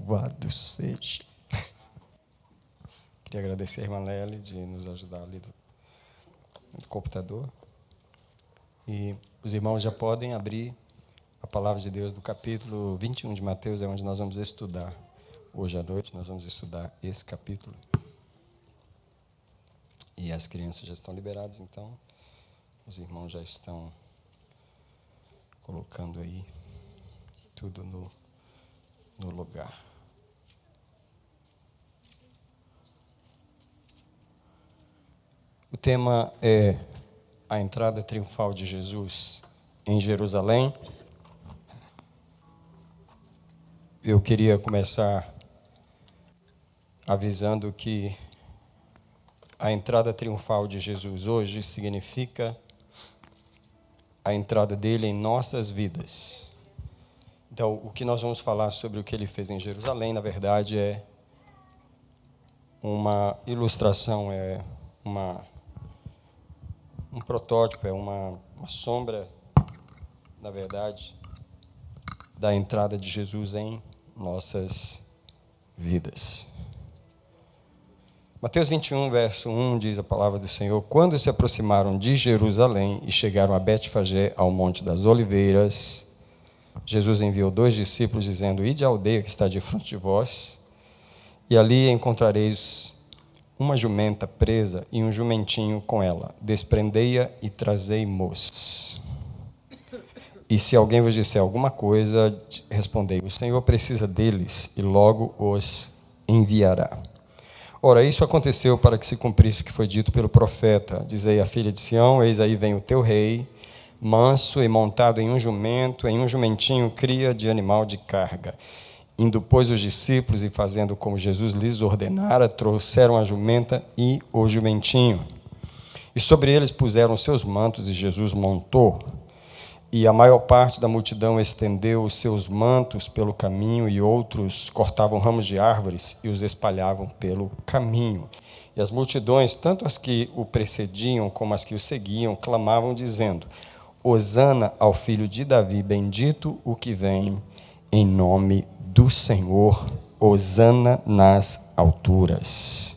Louvado seja. Queria agradecer a irmã Lely de nos ajudar ali no computador. E os irmãos já podem abrir a palavra de Deus do capítulo 21 de Mateus, é onde nós vamos estudar. Hoje à noite nós vamos estudar esse capítulo. E as crianças já estão liberadas, então os irmãos já estão colocando aí tudo no lugar. O tema é a entrada triunfal de Jesus em Jerusalém. Eu queria começar avisando que a entrada triunfal de Jesus hoje significa a entrada dele em nossas vidas. Então, o que nós vamos falar sobre o que ele fez em Jerusalém, na verdade, é uma ilustração, é um protótipo, é uma sombra, na verdade, da entrada de Jesus em nossas vidas. Mateus 21, verso 1, diz a palavra do Senhor: quando se aproximaram de Jerusalém e chegaram a Betfagé, ao Monte das Oliveiras, Jesus enviou 2 discípulos, dizendo: ide à aldeia que está defronte de vós, e ali encontrareis uma jumenta presa e um jumentinho com ela. Desprendei-a e trazei-mos. E se alguém vos disser alguma coisa, respondei: o Senhor precisa deles e logo os enviará. Ora, isso aconteceu para que se cumprisse o que foi dito pelo profeta. Dizei à filha de Sião: eis aí vem o teu rei, manso e montado em um jumento, em um jumentinho, cria de animal de carga. Indo, pois, os discípulos e fazendo como Jesus lhes ordenara, trouxeram a jumenta e o jumentinho. E sobre eles puseram seus mantos, e Jesus montou. E a maior parte da multidão estendeu os seus mantos pelo caminho, e outros cortavam ramos de árvores e os espalhavam pelo caminho. E as multidões, tanto as que o precediam como as que o seguiam, clamavam, dizendo: Hosana ao filho de Davi, bendito o que vem em nome do Senhor, Hosana nas alturas.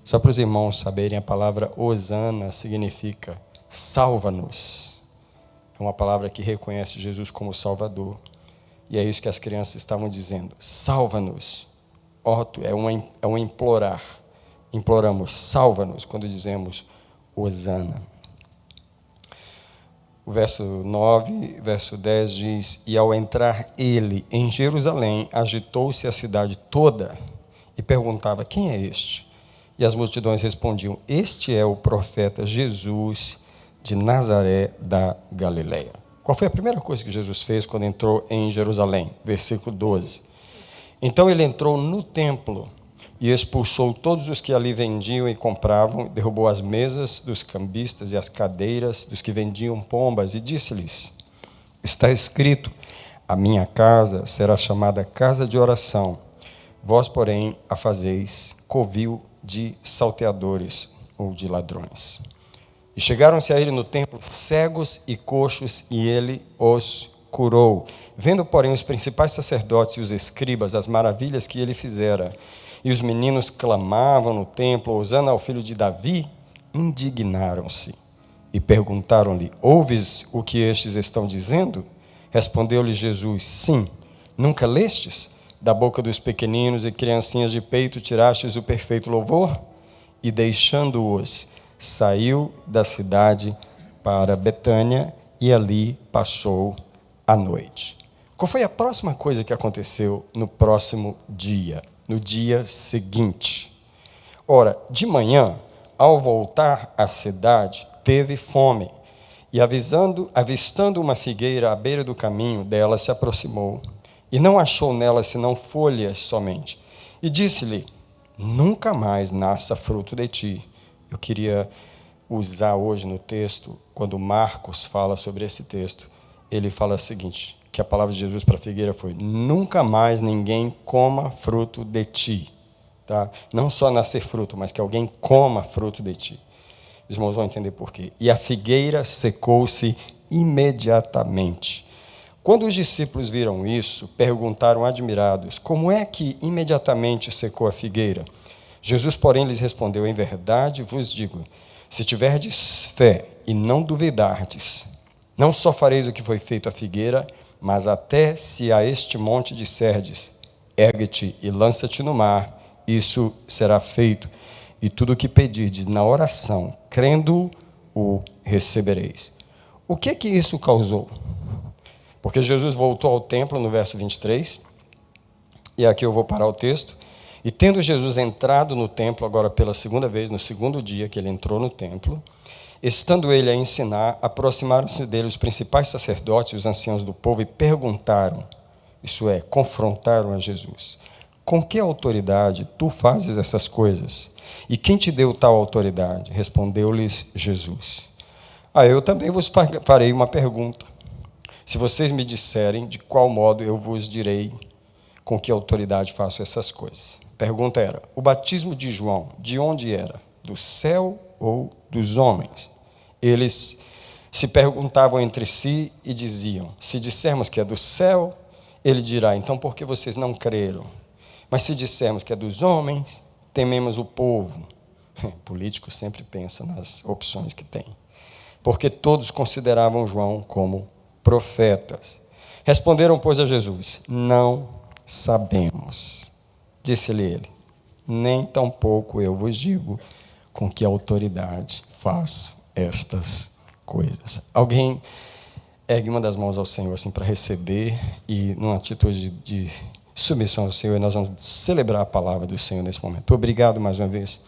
Só para os irmãos saberem, a palavra Hosana significa salva-nos. É uma palavra que reconhece Jesus como Salvador. E é isso que as crianças estavam dizendo: salva-nos. É um implorar. Imploramos, salva-nos, quando dizemos Hosana. O verso 9, verso 10 diz: e ao entrar ele em Jerusalém, agitou-se a cidade toda e perguntava: quem é este? E as multidões respondiam: este é o profeta Jesus de Nazaré da Galileia. Qual foi a primeira coisa que Jesus fez quando entrou em Jerusalém? Versículo 12. Então ele entrou no templo e expulsou todos os que ali vendiam e compravam, derrubou as mesas dos cambistas e as cadeiras dos que vendiam pombas, e disse-lhes: está escrito, a minha casa será chamada casa de oração, vós, porém, a fazeis covil de salteadores ou de ladrões. E chegaram-se a ele no templo cegos e coxos, e ele os curou. Vendo, porém, os principais sacerdotes e os escribas as maravilhas que ele fizera, e os meninos clamavam no templo, Hosana ao filho de Davi, indignaram-se e perguntaram-lhe: ouves o que estes estão dizendo? Respondeu-lhe Jesus: sim, nunca lestes? Da boca dos pequeninos e criancinhas de peito tirastes o perfeito louvor? E deixando-os, saiu da cidade para Betânia e ali passou a noite. Qual foi a próxima coisa que aconteceu no próximo dia? No dia seguinte. Ora, de manhã, ao voltar à cidade, teve fome, e avistando uma figueira à beira do caminho, dela se aproximou, e não achou nela senão folhas somente. E disse-lhe: nunca mais nasça fruto de ti. Eu queria usar hoje no texto, quando Marcos fala sobre esse texto, ele fala o seguinte, que a palavra de Jesus para a figueira foi: nunca mais ninguém coma fruto de ti. Tá? Não só nascer fruto, mas que alguém coma fruto de ti. Os irmãos vão entender por quê. E a figueira secou-se imediatamente, Quando os discípulos viram isso, perguntaram admirados: como é que imediatamente secou a figueira? Jesus, porém, lhes respondeu: em verdade vos digo, se tiverdes fé e não duvidardes, não só fareis o que foi feito à figueira, mas até se a este monte disserdes: ergue-te e lança-te no mar, isso será feito. E tudo o que pedirdes na oração, crendo, o recebereis. O que isso causou? Porque Jesus voltou ao templo no verso 23, e aqui eu vou parar o texto. E tendo Jesus entrado no templo, agora pela segunda vez, no segundo dia que ele entrou no templo, estando ele a ensinar, aproximaram-se dele os principais sacerdotes e os anciãos do povo e perguntaram, isso é, confrontaram a Jesus: com que autoridade tu fazes essas coisas? E quem te deu tal autoridade? Respondeu-lhes Jesus: eu também vos farei uma pergunta. Se vocês me disserem de qual modo, eu vos direi com que autoridade faço essas coisas. A pergunta era: o batismo de João, de onde era? Do céu ou dos homens? Eles se perguntavam entre si e diziam: se dissermos que é do céu, ele dirá: então por que vocês não creram? Mas se dissermos que é dos homens, tememos o povo. O político sempre pensa nas opções que tem. Porque todos consideravam João como profetas. Responderam, pois, a Jesus: não sabemos. Disse-lhe ele: nem tampouco eu vos digo com que autoridade faço estas coisas. Alguém ergue uma das mãos ao Senhor assim para receber, e numa atitude de submissão ao Senhor, nós vamos celebrar a palavra do Senhor nesse momento. Obrigado mais uma vez,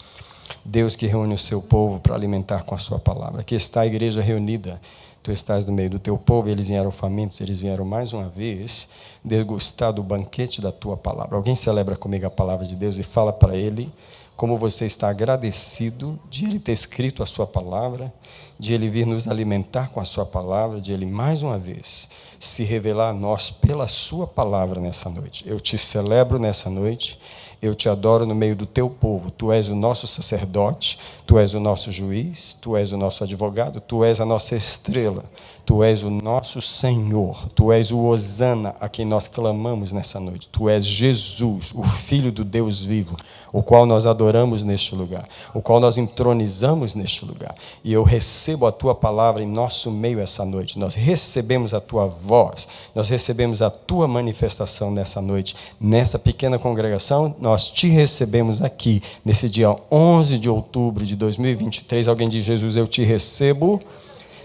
Deus, que reúne o seu povo para alimentar com a sua palavra. Aqui está a igreja reunida. Tu estás no meio do teu povo, eles vieram famintos, eles vieram mais uma vez degustar do banquete da tua palavra. Alguém celebra comigo a palavra de Deus e fala para ele como você está agradecido de ele ter escrito a sua palavra, de ele vir nos alimentar com a sua palavra, de ele mais uma vez se revelar a nós pela sua palavra nessa noite. Eu te celebro nessa noite. Eu te adoro no meio do teu povo. Tu és o nosso sacerdote, tu és o nosso juiz, tu és o nosso advogado, tu és a nossa estrela, tu és o nosso Senhor, tu és o Hosana a quem nós clamamos nessa noite. Tu és Jesus, o Filho do Deus vivo, o qual nós adoramos neste lugar, o qual nós entronizamos neste lugar. E eu recebo a tua palavra em nosso meio essa noite. Nós recebemos a tua voz, nós recebemos a tua manifestação nessa noite, nessa pequena congregação. Nós te recebemos aqui, nesse dia 11 de outubro de 2023. Alguém diz: Jesus, eu te recebo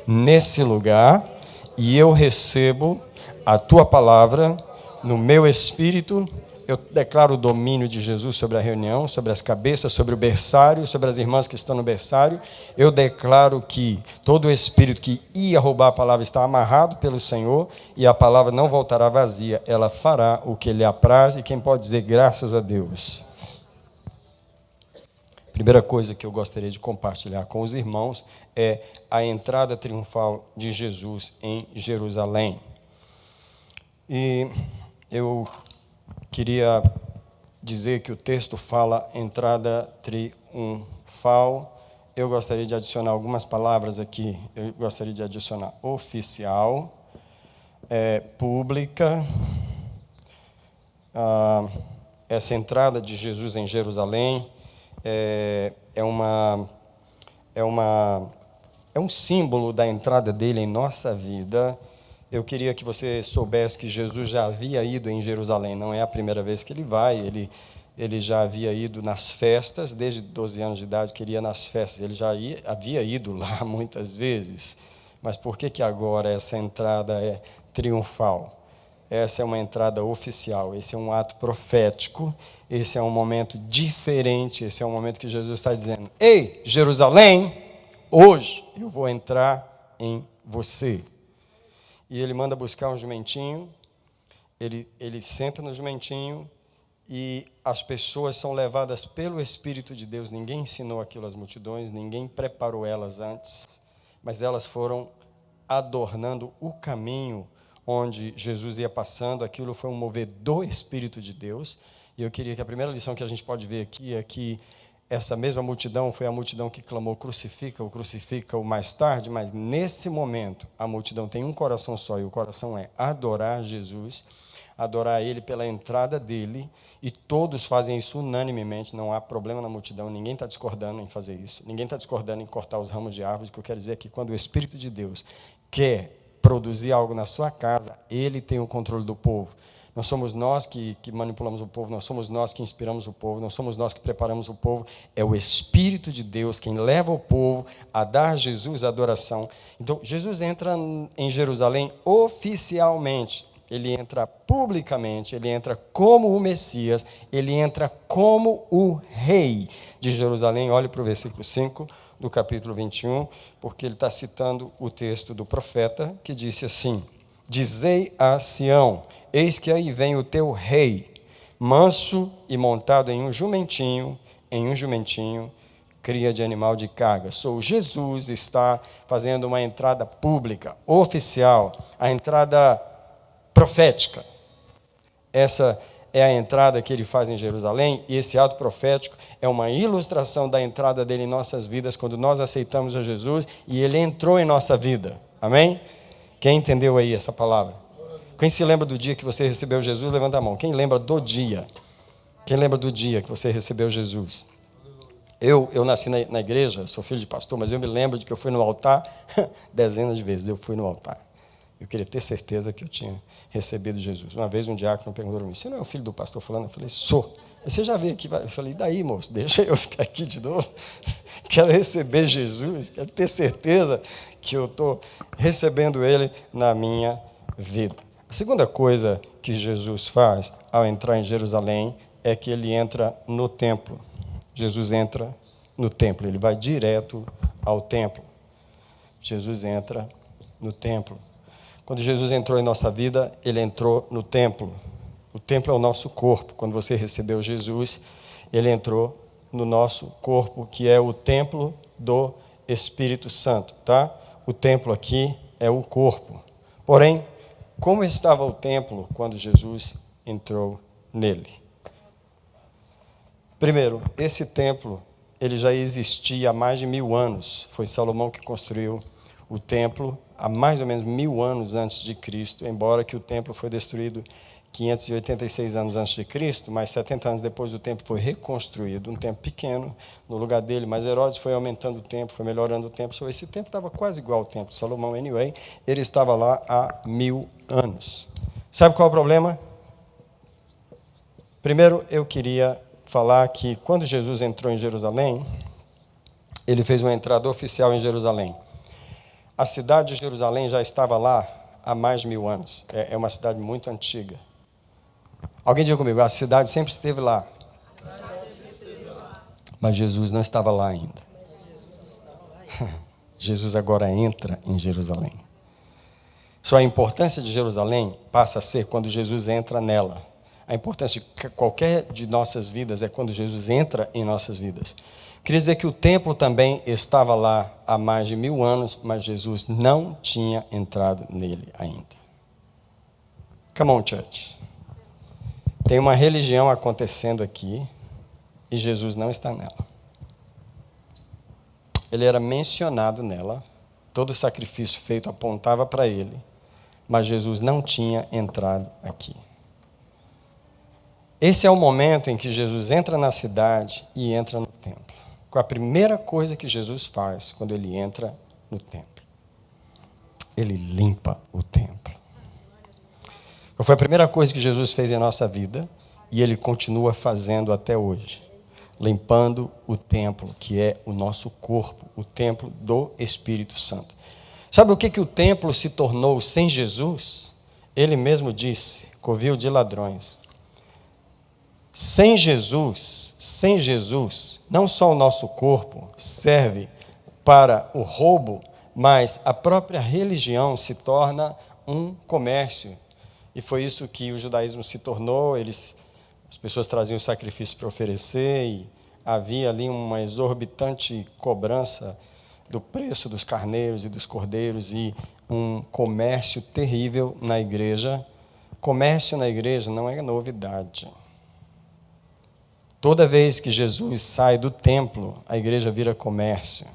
nesse lugar, e eu recebo a tua palavra no meu espírito. Eu declaro o domínio de Jesus sobre a reunião, sobre as cabeças, sobre o berçário, sobre as irmãs que estão no berçário. Eu declaro que todo o espírito que ia roubar a palavra está amarrado pelo Senhor, e a palavra não voltará vazia, ela fará o que lhe apraz. E quem pode dizer graças a Deus? Primeira coisa que eu gostaria de compartilhar com os irmãos é a entrada triunfal de Jesus em Jerusalém. E eu queria dizer que o texto fala entrada triunfal. Eu gostaria de adicionar algumas palavras aqui. Eu gostaria de adicionar oficial, pública. Essa entrada de Jesus em Jerusalém é um símbolo da entrada dele em nossa vida. Eu queria que você soubesse que Jesus já havia ido em Jerusalém. Não é a primeira vez que ele vai. Ele já havia ido nas festas, desde 12 anos de idade que ele ia nas festas. Ele já havia ido lá muitas vezes. Mas por que agora essa entrada é triunfal? Essa é uma entrada oficial, esse é um ato profético, esse é um momento diferente, esse é um momento que Jesus está dizendo: ei, Jerusalém, hoje eu vou entrar em você. E ele manda buscar um jumentinho, ele senta no jumentinho, e as pessoas são levadas pelo Espírito de Deus. Ninguém ensinou aquilo às multidões, ninguém preparou elas antes, mas elas foram adornando o caminho onde Jesus ia passando. Aquilo foi um mover do Espírito de Deus. E eu queria que a primeira lição que a gente pode ver aqui é que essa mesma multidão foi a multidão que clamou: crucifica-o mais tarde, mas nesse momento a multidão tem um coração só, e o coração é adorar Jesus, adorar Ele pela entrada dele, e todos fazem isso unanimemente, não há problema na multidão, ninguém está discordando em fazer isso, ninguém está discordando em cortar os ramos de árvores. O que eu quero dizer é que quando o Espírito de Deus quer produzir algo na sua casa, Ele tem o controle do povo. Não somos nós que manipulamos o povo, não somos nós que inspiramos o povo, não somos nós que preparamos o povo, é o Espírito de Deus quem leva o povo a dar a Jesus a adoração. Então, Jesus entra em Jerusalém oficialmente, ele entra publicamente, ele entra como o Messias, ele entra como o rei de Jerusalém. Olhe para o versículo 5 do capítulo 21, porque ele está citando o texto do profeta, que disse assim: dizei a Sião, eis que aí vem o teu rei, manso e montado em um jumentinho, cria de animal de carga. Jesus está fazendo uma entrada pública, oficial, a entrada profética. Essa é a entrada que ele faz em Jerusalém, e esse ato profético é uma ilustração da entrada dele em nossas vidas, quando nós aceitamos a Jesus e ele entrou em nossa vida. Amém? Quem entendeu aí essa palavra? Quem se lembra do dia que você recebeu Jesus, levanta a mão. Quem lembra do dia? Quem lembra do dia que você recebeu Jesus? Eu nasci na igreja, sou filho de pastor, mas eu me lembro de que eu fui no altar dezenas de vezes. Eu fui no altar. Eu queria ter certeza que eu tinha recebido Jesus. Uma vez um diácono perguntou para mim: você não é o filho do pastor fulano? Eu falei: sou. Você já veio aqui? Eu falei: daí, moço, deixa eu ficar aqui de novo. Quero receber Jesus, quero ter certeza que eu estou recebendo Ele na minha vida. A segunda coisa que Jesus faz ao entrar em Jerusalém é que Ele entra no templo. Jesus entra no templo, Ele vai direto ao templo. Jesus entra no templo. Quando Jesus entrou em nossa vida, Ele entrou no templo. O templo é o nosso corpo. Quando você recebeu Jesus, Ele entrou no nosso corpo, que é o templo do Espírito Santo, tá? O templo aqui é o corpo. Porém, como estava o templo quando Jesus entrou nele? Primeiro, esse templo, ele já existia há mais de 1000 anos. Foi Salomão que construiu o templo há mais ou menos 1000 anos antes de Cristo, embora que o templo foi destruído 586 anos antes de Cristo, mas 70 anos depois o templo foi reconstruído, um templo pequeno no lugar dele, mas Herodes foi aumentando o templo, foi melhorando o templo. Esse templo estava quase igual ao templo de Salomão, anyway, ele estava lá há 1000 anos. Sabe qual é o problema? Primeiro, eu queria falar que quando Jesus entrou em Jerusalém, ele fez uma entrada oficial em Jerusalém. A cidade de Jerusalém já estava lá há mais de 1000 anos. É uma cidade muito antiga. Alguém diga comigo: a cidade sempre esteve lá. Mas Jesus não estava lá ainda. Jesus agora entra em Jerusalém. Só a importância de Jerusalém passa a ser quando Jesus entra nela. A importância de qualquer de nossas vidas é quando Jesus entra em nossas vidas. Queria dizer que o templo também estava lá há mais de 1000 anos, mas Jesus não tinha entrado nele ainda. Come on, church. Tem uma religião acontecendo aqui e Jesus não está nela. Ele era mencionado nela, todo o sacrifício feito apontava para ele, mas Jesus não tinha entrado aqui. Esse é o momento em que Jesus entra na cidade e entra no templo. Qual a primeira coisa que Jesus faz quando ele entra no templo? Ele limpa o templo. Foi a primeira coisa que Jesus fez em nossa vida e ele continua fazendo até hoje. Limpando o templo, que é o nosso corpo, o templo do Espírito Santo. Sabe o que o templo se tornou sem Jesus? Ele mesmo disse: covil de ladrões. Sem Jesus, não só o nosso corpo serve para o roubo, mas a própria religião se torna um comércio. E foi isso que o judaísmo se tornou. As pessoas traziam sacrifício para oferecer e havia ali uma exorbitante cobrança do preço dos carneiros e dos cordeiros e um comércio terrível na igreja. Comércio na igreja não é novidade. Toda vez que Jesus sai do templo, a igreja vira comércio.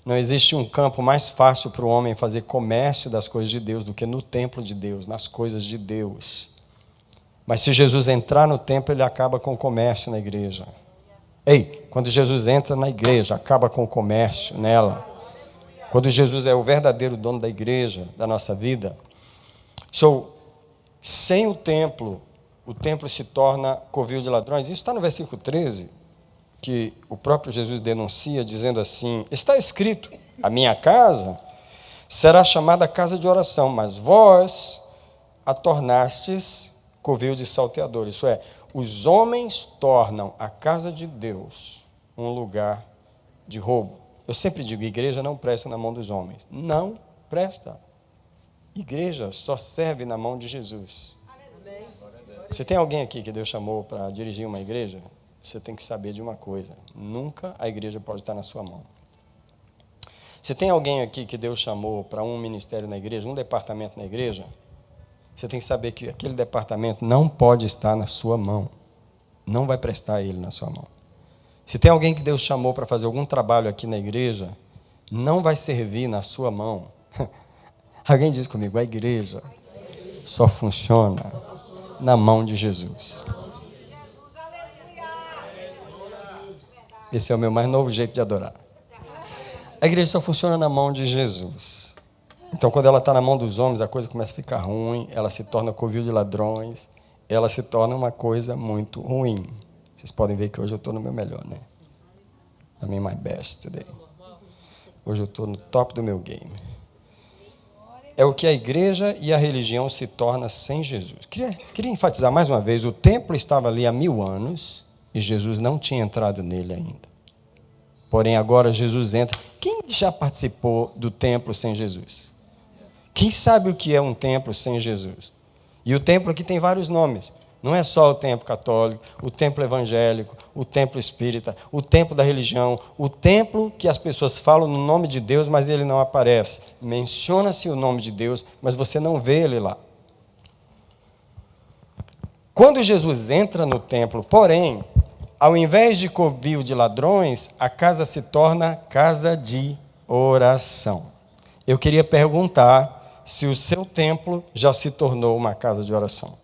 Não existe um campo mais fácil para o homem fazer comércio das coisas de Deus do que no templo de Deus, nas coisas de Deus. Mas se Jesus entrar no templo, ele acaba com o comércio na igreja. Ei, quando Jesus entra na igreja, acaba com o comércio nela. Quando Jesus é o verdadeiro dono da igreja, da nossa vida. Sem o templo se torna covil de ladrões. Isso está no versículo 13, que o próprio Jesus denuncia, dizendo assim: está escrito, a minha casa será chamada casa de oração, mas vós a tornastes covil de salteadores. Isso é, os homens tornam a casa de Deus um lugar de roubo. Eu sempre digo, igreja não presta na mão dos homens. Não presta. Igreja só serve na mão de Jesus. Se tem alguém aqui que Deus chamou para dirigir uma igreja, você tem que saber de uma coisa: nunca a igreja pode estar na sua mão. Se tem alguém aqui que Deus chamou para um ministério na igreja, um departamento na igreja, você tem que saber que aquele departamento não pode estar na sua mão. Não vai prestar ele na sua mão. Se tem alguém que Deus chamou para fazer algum trabalho aqui na igreja, não vai servir na sua mão. Alguém diz comigo, a igreja só funciona na mão de Jesus. Esse é o meu mais novo jeito de adorar. A igreja só funciona na mão de Jesus. Então, quando ela está na mão dos homens, a coisa começa a ficar ruim, ela se torna covil de ladrões, ela se torna uma coisa muito ruim. Vocês podem ver que hoje eu estou no meu melhor, né? I'm in my best today. Hoje eu estou no top do meu game. É o que a igreja e a religião se torna sem Jesus. Queria enfatizar mais uma vez, o templo estava ali há 1000 anos e Jesus não tinha entrado nele ainda. Porém, agora Jesus entra. Quem já participou do templo sem Jesus? Quem sabe o que é um templo sem Jesus? E o templo aqui tem vários nomes. Não é só o templo católico, o templo evangélico, o templo espírita, o templo da religião, o templo que as pessoas falam no nome de Deus, mas ele não aparece. Menciona-se o nome de Deus, mas você não vê ele lá. Quando Jesus entra no templo, porém, ao invés de covil de ladrões, a casa se torna casa de oração. Eu queria perguntar se o seu templo já se tornou uma casa de oração.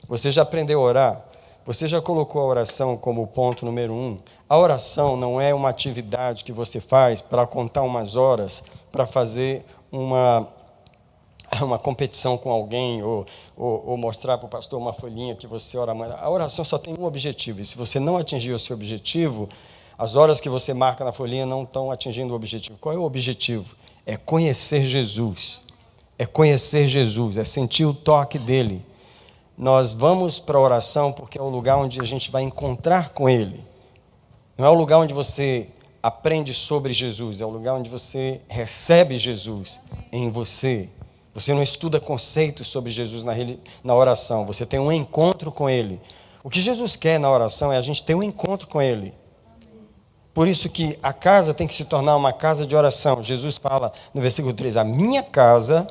Você já aprendeu a orar? Você já colocou a oração como ponto número 1? A oração não é uma atividade que você faz para contar umas horas, para fazer uma competição com alguém, ou mostrar para o pastor uma folhinha que você ora mais. A oração só tem um objetivo, e se você não atingir o seu objetivo, as horas que você marca na folhinha não estão atingindo o objetivo. Qual é o objetivo? É conhecer Jesus. É conhecer Jesus, é sentir o toque dele. Nós vamos para a oração porque é o lugar onde a gente vai encontrar com Ele. Não é o lugar onde você aprende sobre Jesus, é o lugar onde você recebe Jesus em você. Você não estuda conceitos sobre Jesus na oração, você tem um encontro com Ele. O que Jesus quer na oração é a gente ter um encontro com Ele. Por isso que a casa tem que se tornar uma casa de oração. Jesus fala no versículo 3, a minha casa,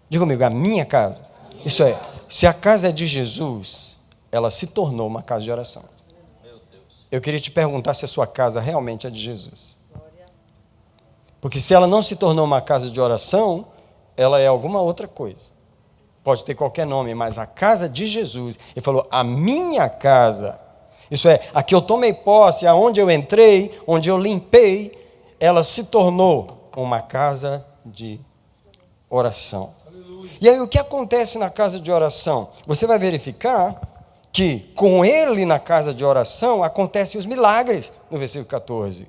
diga comigo, a minha casa. Isso é, se a casa é de Jesus, ela se tornou uma casa de oração. Eu queria te perguntar se a sua casa realmente é de Jesus. Porque se ela não se tornou uma casa de oração, ela é alguma outra coisa. Pode ter qualquer nome, mas a casa de Jesus, ele falou, a minha casa, isso é, a que eu tomei posse, aonde eu entrei, onde eu limpei, ela se tornou uma casa de oração. E aí o que acontece na casa de oração? Você vai verificar que com ele na casa de oração acontecem os milagres, no versículo 14.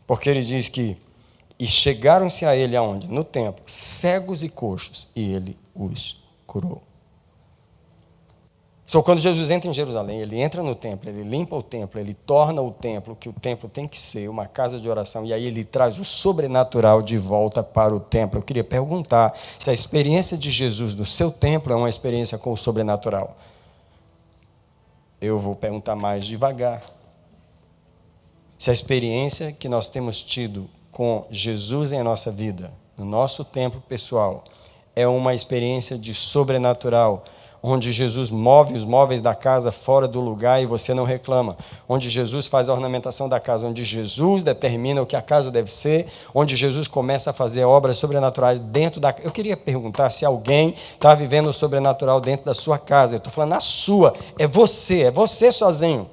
Porque ele diz que, e chegaram-se a ele aonde? No templo, cegos e coxos, e ele os curou. Só quando Jesus entra em Jerusalém, ele entra no templo, ele limpa o templo, ele torna o templo, que o templo tem que ser uma casa de oração, e aí ele traz o sobrenatural de volta para o templo. Eu queria perguntar se a experiência de Jesus no seu templo é uma experiência com o sobrenatural. Eu vou perguntar mais devagar. Se a experiência que nós temos tido com Jesus em nossa vida, no nosso templo pessoal, é uma experiência de sobrenatural, onde Jesus move os móveis da casa fora do lugar e você não reclama, onde Jesus faz a ornamentação da casa, onde Jesus determina o que a casa deve ser, onde Jesus começa a fazer obras sobrenaturais dentro da casa. Eu queria perguntar se alguém está vivendo o sobrenatural dentro da sua casa. Eu estou falando na sua, é você sozinho.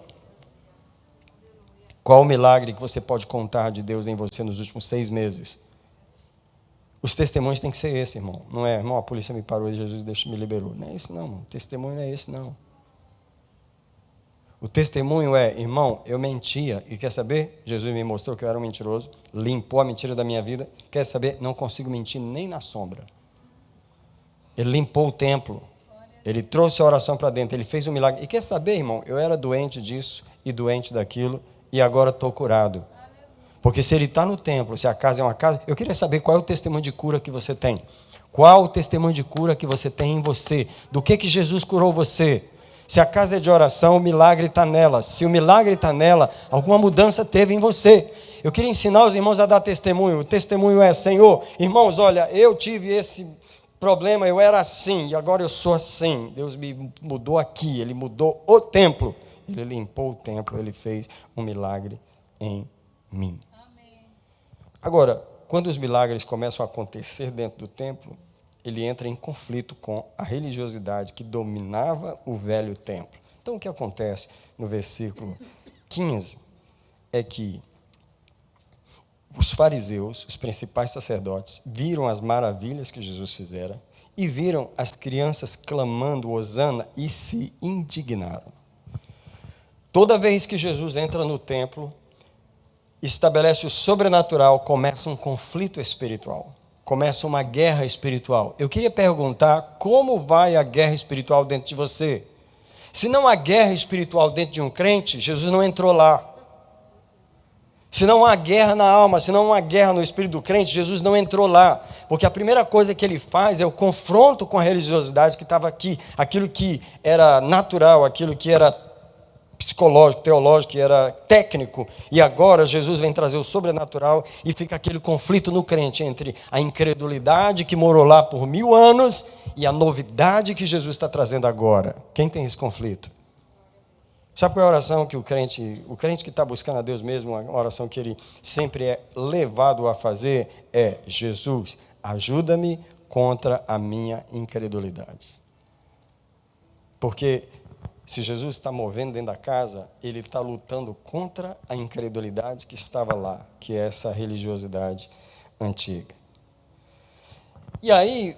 Qual o milagre que você pode contar de Deus em você nos últimos 6 meses? Os testemunhos têm que ser esse, irmão. Não é, irmão, a polícia me parou e Jesus me liberou. Não é esse não, irmão. O testemunho não é esse não. O testemunho é, irmão, eu mentia. E quer saber? Jesus me mostrou que eu era um mentiroso. Limpou a mentira da minha vida. Quer saber? Não consigo mentir nem na sombra. Ele limpou o templo. Ele trouxe a oração para dentro. Ele fez um milagre. E quer saber, irmão? Eu era doente disso e doente daquilo. E agora estou curado. Porque se ele está no templo, se a casa é uma casa, eu queria saber qual é o testemunho de cura que você tem. Qual o testemunho de cura que você tem em você? Do que Jesus curou você? Se a casa é de oração, o milagre está nela. Se o milagre está nela, alguma mudança teve em você. Eu queria ensinar os irmãos a dar testemunho. O testemunho é, Senhor, irmãos, olha, eu tive esse problema, eu era assim, e agora eu sou assim. Deus me mudou aqui, Ele mudou o templo. Ele limpou o templo, Ele fez um milagre em mim. Amém. Agora, quando os milagres começam a acontecer dentro do templo, ele entra em conflito com a religiosidade que dominava o velho templo. Então, o que acontece no versículo 15 é que os fariseus, os principais sacerdotes, viram as maravilhas que Jesus fizera e viram as crianças clamando hosana e se indignaram. Toda vez que Jesus entra no templo, estabelece o sobrenatural, começa um conflito espiritual, começa uma guerra espiritual. Eu queria perguntar, como vai a guerra espiritual dentro de você? Se não há guerra espiritual dentro de um crente, Jesus não entrou lá. Se não há guerra na alma, se não há guerra no espírito do crente, Jesus não entrou lá. Porque a primeira coisa que ele faz é o confronto com a religiosidade que estava aqui, aquilo que era natural, aquilo que era psicológico, teológico, que era técnico, e agora Jesus vem trazer o sobrenatural e fica aquele conflito no crente entre a incredulidade que morou lá por 1000 anos e a novidade que Jesus está trazendo agora. Quem tem esse conflito? Sabe qual é a oração que o crente que está buscando a Deus mesmo, uma oração que ele sempre é levado a fazer é: Jesus, ajuda-me contra a minha incredulidade. Porque se Jesus está movendo dentro da casa, ele está lutando contra a incredulidade que estava lá, que é essa religiosidade antiga. E aí,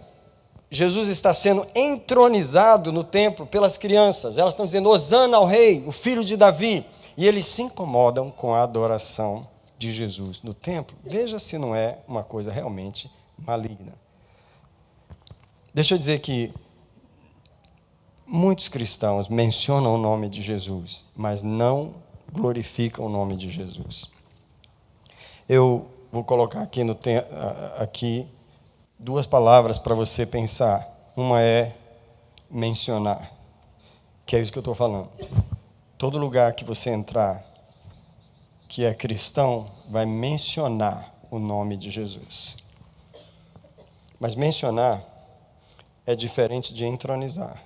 Jesus está sendo entronizado no templo pelas crianças. Elas estão dizendo: hosana ao rei, o filho de Davi. E eles se incomodam com a adoração de Jesus no templo. Veja se não é uma coisa realmente maligna. Deixa eu dizer que muitos cristãos mencionam o nome de Jesus, mas não glorificam o nome de Jesus. Eu vou colocar aqui 2 palavras para você pensar. Uma é mencionar, que é isso que eu estou falando. Todo lugar que você entrar, que é cristão, vai mencionar o nome de Jesus. Mas mencionar é diferente de entronizar.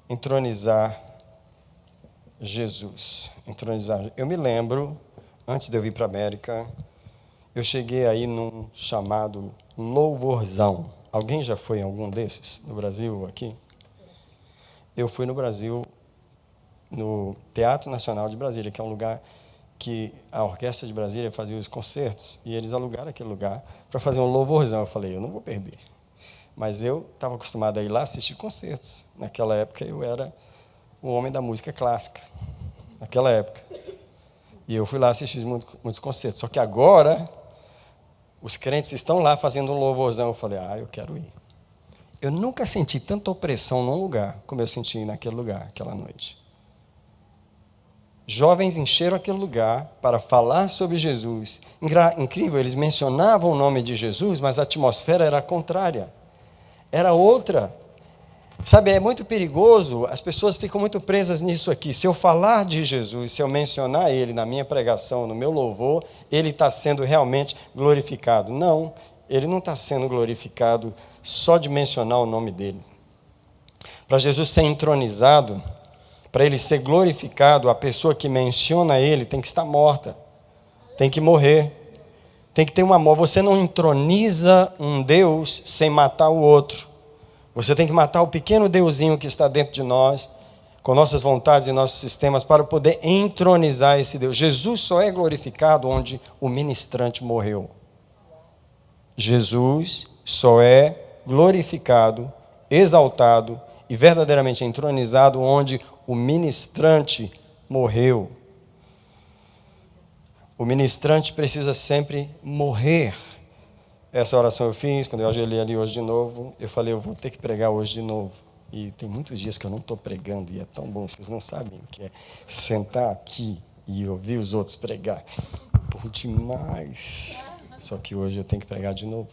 Entronizar Jesus. Eu me lembro, antes de eu vir para a América, eu cheguei aí num chamado louvorzão. Alguém já foi em algum desses no Brasil, aqui? Eu fui no Brasil, no Teatro Nacional de Brasília, que é um lugar que a Orquestra de Brasília fazia os concertos, e eles alugaram aquele lugar para fazer um louvorzão. Eu falei: eu não vou perder. Mas eu estava acostumado a ir lá assistir concertos. Naquela época eu era o homem da música clássica. Naquela época. E eu fui lá assistir muitos concertos. Só que agora, os crentes estão lá fazendo um louvorzão. Eu falei: eu quero ir. Eu nunca senti tanta opressão num lugar como eu senti naquele lugar, aquela noite. Jovens encheram aquele lugar para falar sobre Jesus. Incrível, eles mencionavam o nome de Jesus, mas a atmosfera era contrária. Era outra. Sabe, é muito perigoso, as pessoas ficam muito presas nisso aqui. Se eu falar de Jesus, se eu mencionar Ele na minha pregação, no meu louvor, Ele está sendo realmente glorificado. Não, Ele não está sendo glorificado só de mencionar o nome dEle. Para Jesus ser entronizado, para ele ser glorificado, a pessoa que menciona ele tem que estar morta, tem que morrer, tem que ter uma morte. Você não entroniza um Deus sem matar o outro. Você tem que matar o pequeno deusinho que está dentro de nós, com nossas vontades e nossos sistemas, para poder entronizar esse Deus. Jesus só é glorificado onde o ministrante morreu. Jesus só é glorificado, exaltado e verdadeiramente entronizado onde o ministrante morreu. O ministrante precisa sempre morrer. Essa oração eu fiz, quando eu ajoelhei ali hoje de novo, eu falei, eu vou ter que pregar hoje de novo. E tem muitos dias que eu não estou pregando, e é tão bom, vocês não sabem o que é sentar aqui e ouvir os outros pregar. Bom demais. Só que hoje eu tenho que pregar de novo.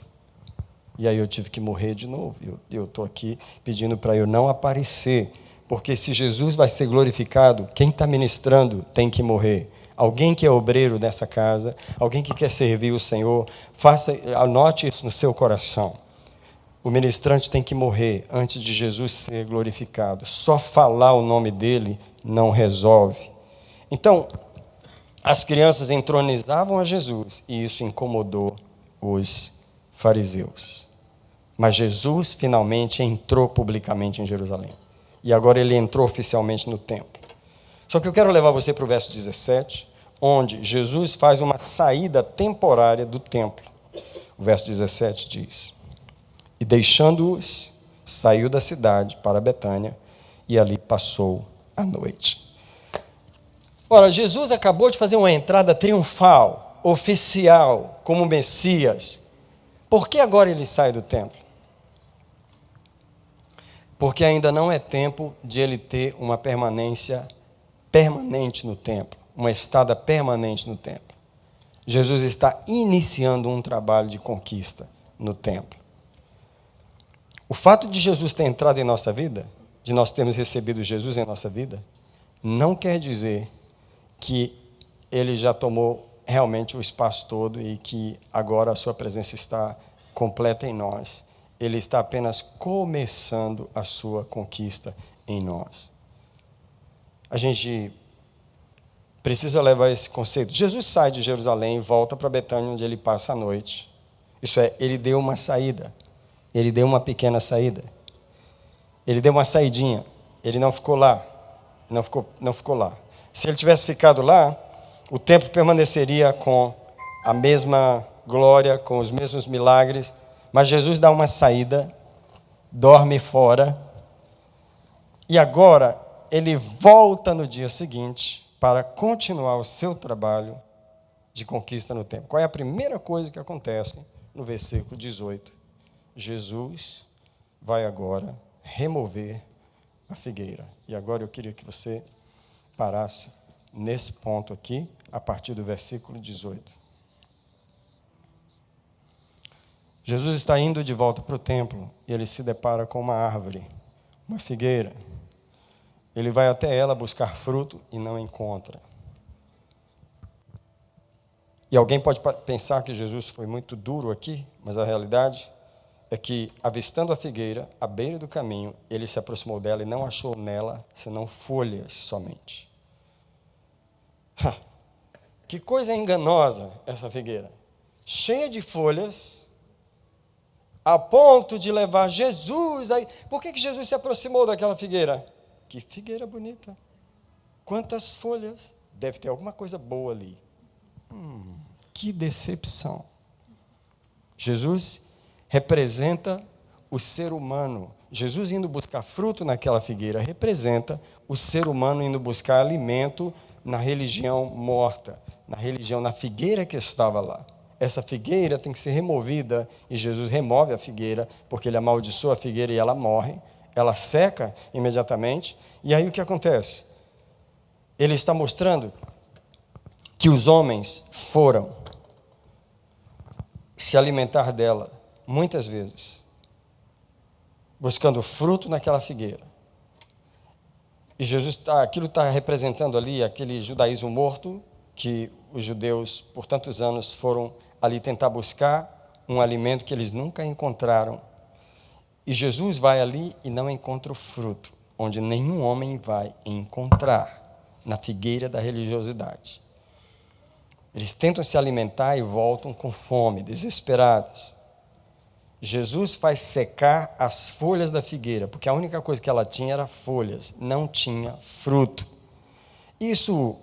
E aí eu tive que morrer de novo. Eu estou aqui pedindo para eu não aparecer, porque se Jesus vai ser glorificado, quem está ministrando tem que morrer. Alguém que é obreiro nessa casa, alguém que quer servir o Senhor, anote isso no seu coração. O ministrante tem que morrer antes de Jesus ser glorificado. Só falar o nome dele não resolve. Então, as crianças entronizavam a Jesus e isso incomodou os fariseus. Mas Jesus finalmente entrou publicamente em Jerusalém. E agora ele entrou oficialmente no templo. Só que eu quero levar você para o verso 17, onde Jesus faz uma saída temporária do templo. O verso 17 diz: E deixando-os, saiu da cidade para Betânia, e ali passou a noite. Ora, Jesus acabou de fazer uma entrada triunfal, oficial, como Messias. Por que agora ele sai do templo? Porque ainda não é tempo de ele ter uma permanência permanente no templo, uma estada permanente no templo. Jesus está iniciando um trabalho de conquista no templo. O fato de Jesus ter entrado em nossa vida, de nós termos recebido Jesus em nossa vida, não quer dizer que ele já tomou realmente o espaço todo e que agora a sua presença está completa em nós. Ele está apenas começando a sua conquista em nós. A gente precisa levar esse conceito. Jesus sai de Jerusalém e volta para Betânia, onde ele passa a noite. Isso é, ele deu uma saída. Ele deu uma pequena saída. Ele deu uma saidinha. Ele não ficou lá. Não ficou lá. Se ele tivesse ficado lá, o templo permaneceria com a mesma glória, com os mesmos milagres. Mas Jesus dá uma saída, dorme fora. E agora ele volta no dia seguinte para continuar o seu trabalho de conquista no templo. Qual é a primeira coisa que acontece no versículo 18? Jesus vai agora remover a figueira. E agora eu queria que você parasse nesse ponto aqui, a partir do versículo 18. Jesus está indo de volta para o templo e ele se depara com uma árvore, uma figueira. Ele vai até ela buscar fruto e não encontra. E alguém pode pensar que Jesus foi muito duro aqui, mas a realidade é que, avistando a figueira, à beira do caminho, ele se aproximou dela e não achou nela senão folhas somente. Que coisa enganosa essa figueira. Cheia de folhas, a ponto de levar Jesus aí. Por que Jesus se aproximou daquela figueira? Que figueira bonita. Quantas folhas. Deve ter alguma coisa boa ali. Que decepção. Jesus representa o ser humano. Jesus indo buscar fruto naquela figueira representa o ser humano indo buscar alimento na religião morta, na religião, na figueira que estava lá. Essa figueira tem que ser removida e Jesus remove a figueira porque ele amaldiçoa a figueira e ela morre, ela seca imediatamente. E aí o que acontece? Ele está mostrando que os homens foram se alimentar dela muitas vezes, buscando fruto naquela figueira. E Jesus aquilo está representando ali aquele judaísmo morto que os judeus por tantos anos foram ali tentar buscar um alimento que eles nunca encontraram. E Jesus vai ali e não encontra o fruto, onde nenhum homem vai encontrar, na figueira da religiosidade. Eles tentam se alimentar e voltam com fome, desesperados. Jesus faz secar as folhas da figueira, porque a única coisa que ela tinha era folhas, não tinha fruto. Isso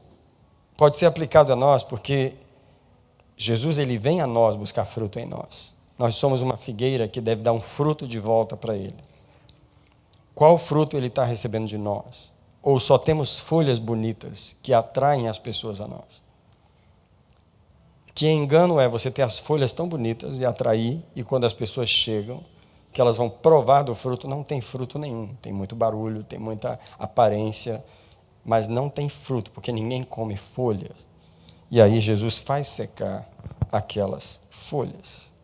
pode ser aplicado a nós, porque Jesus ele vem a nós buscar fruto em nós. Nós somos uma figueira que deve dar um fruto de volta para ele. Qual fruto ele está recebendo de nós? Ou só temos folhas bonitas que atraem as pessoas a nós? Que engano é você ter as folhas tão bonitas e atrair, e quando as pessoas chegam, que elas vão provar do fruto, não tem fruto nenhum. Tem muito barulho, tem muita aparência, mas não tem fruto, porque ninguém come folhas. E aí Jesus faz secar aquelas folhas.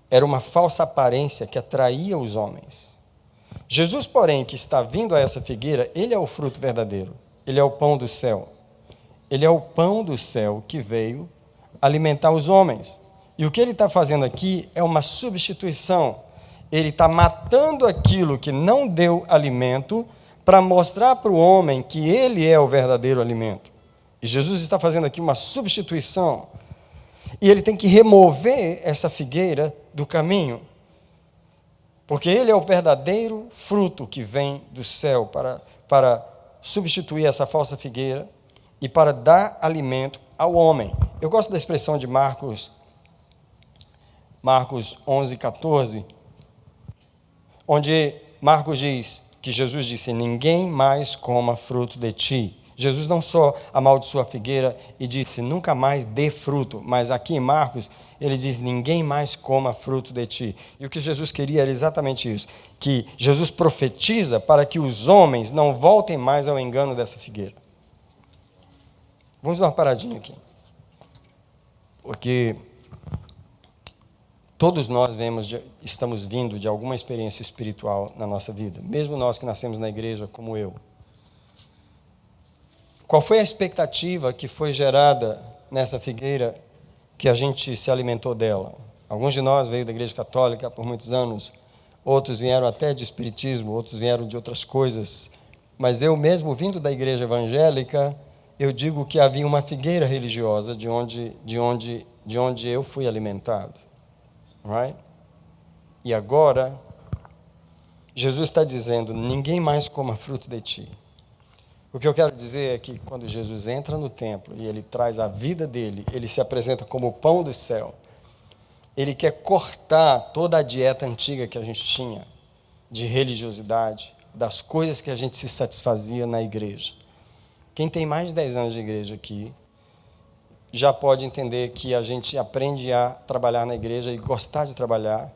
Era uma falsa aparência que atraía os homens. Jesus, porém, que está vindo a essa figueira, ele é o fruto verdadeiro. Ele é o pão do céu. Ele é o pão do céu que veio alimentar os homens. E o que ele está fazendo aqui é uma substituição. Ele está matando aquilo que não deu alimento para mostrar para o homem que ele é o verdadeiro alimento. E Jesus está fazendo aqui uma substituição. E ele tem que remover essa figueira do caminho. Porque ele é o verdadeiro fruto que vem do céu para substituir essa falsa figueira e para dar alimento ao homem. Eu gosto da expressão de Marcos 11, 14, onde Marcos diz que Jesus disse: ninguém mais coma fruto de ti. Jesus não só amaldiçoou a figueira e disse: nunca mais dê fruto, mas aqui em Marcos ele diz: ninguém mais coma fruto de ti. E o que Jesus queria era exatamente isso, que Jesus profetiza para que os homens não voltem mais ao engano dessa figueira. Vamos dar uma paradinha aqui. Porque todos nós estamos vindo de alguma experiência espiritual na nossa vida, mesmo nós que nascemos na igreja, como eu. Qual foi a expectativa que foi gerada nessa figueira que a gente se alimentou dela? Alguns de nós veio da igreja católica por muitos anos, outros vieram até de espiritismo, outros vieram de outras coisas, mas eu mesmo, vindo da igreja evangélica, eu digo que havia uma figueira religiosa de onde eu fui alimentado. Right? E agora, Jesus está dizendo: ninguém mais coma fruto de ti. O que eu quero dizer é que quando Jesus entra no templo e ele traz a vida dele, ele se apresenta como o pão do céu. Ele quer cortar toda a dieta antiga que a gente tinha, de religiosidade, das coisas que a gente se satisfazia na igreja. Quem tem mais de 10 anos de igreja aqui, já pode entender que a gente aprende a trabalhar na igreja e gostar de trabalhar.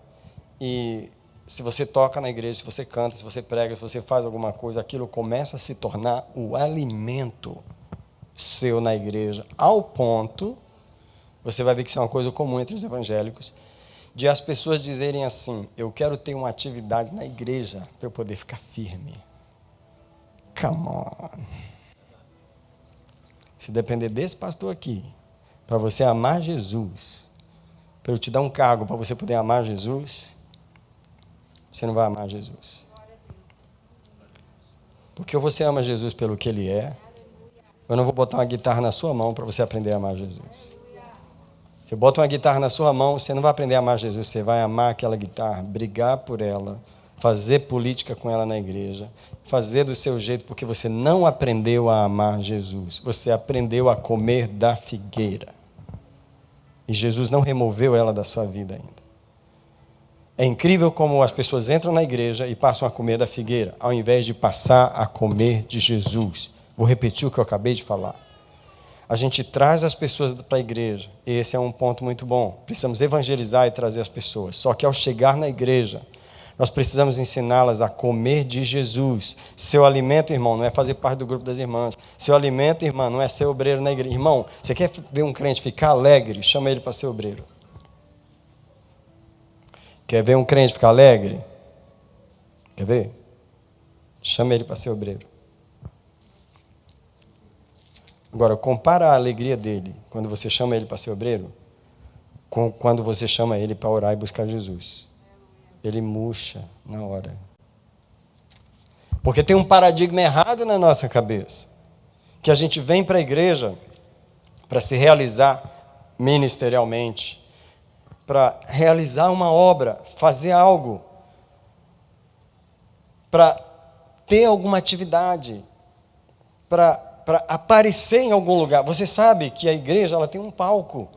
E se você toca na igreja, se você canta, se você prega, se você faz alguma coisa, aquilo começa a se tornar o alimento seu na igreja, ao ponto, você vai ver que isso é uma coisa comum entre os evangélicos, de as pessoas dizerem assim: eu quero ter uma atividade na igreja para eu poder ficar firme. Come on. Se depender desse pastor aqui, para você amar Jesus, para eu te dar um cargo para você poder amar Jesus, você não vai amar Jesus. Porque ou você ama Jesus pelo que Ele é, eu não vou botar uma guitarra na sua mão para você aprender a amar Jesus. Você bota uma guitarra na sua mão, você não vai aprender a amar Jesus, você vai amar aquela guitarra, brigar por ela, fazer política com ela na igreja, fazer do seu jeito, porque você não aprendeu a amar Jesus, você aprendeu a comer da figueira. E Jesus não removeu ela da sua vida ainda. É incrível como as pessoas entram na igreja e passam a comer da figueira, ao invés de passar a comer de Jesus. Vou repetir o que eu acabei de falar. A gente traz as pessoas para a igreja, e esse é um ponto muito bom. Precisamos evangelizar e trazer as pessoas. Só que ao chegar na igreja, nós precisamos ensiná-las a comer de Jesus. Seu alimento, irmão, não é fazer parte do grupo das irmãs. Seu alimento, irmã, não é ser obreiro na igreja. Irmão, você quer ver um crente ficar alegre? Chama ele para ser obreiro. Quer ver um crente ficar alegre? Quer ver? Chama ele para ser obreiro. Agora, compara a alegria dele quando você chama ele para ser obreiro com quando você chama ele para orar e buscar Jesus. ele murcha na hora. Porque tem um paradigma errado na nossa cabeça, que a gente vem para a igreja para se realizar ministerialmente, para realizar uma obra, fazer algo, para ter alguma atividade, para aparecer em algum lugar. Você sabe que a igreja ela tem um palco,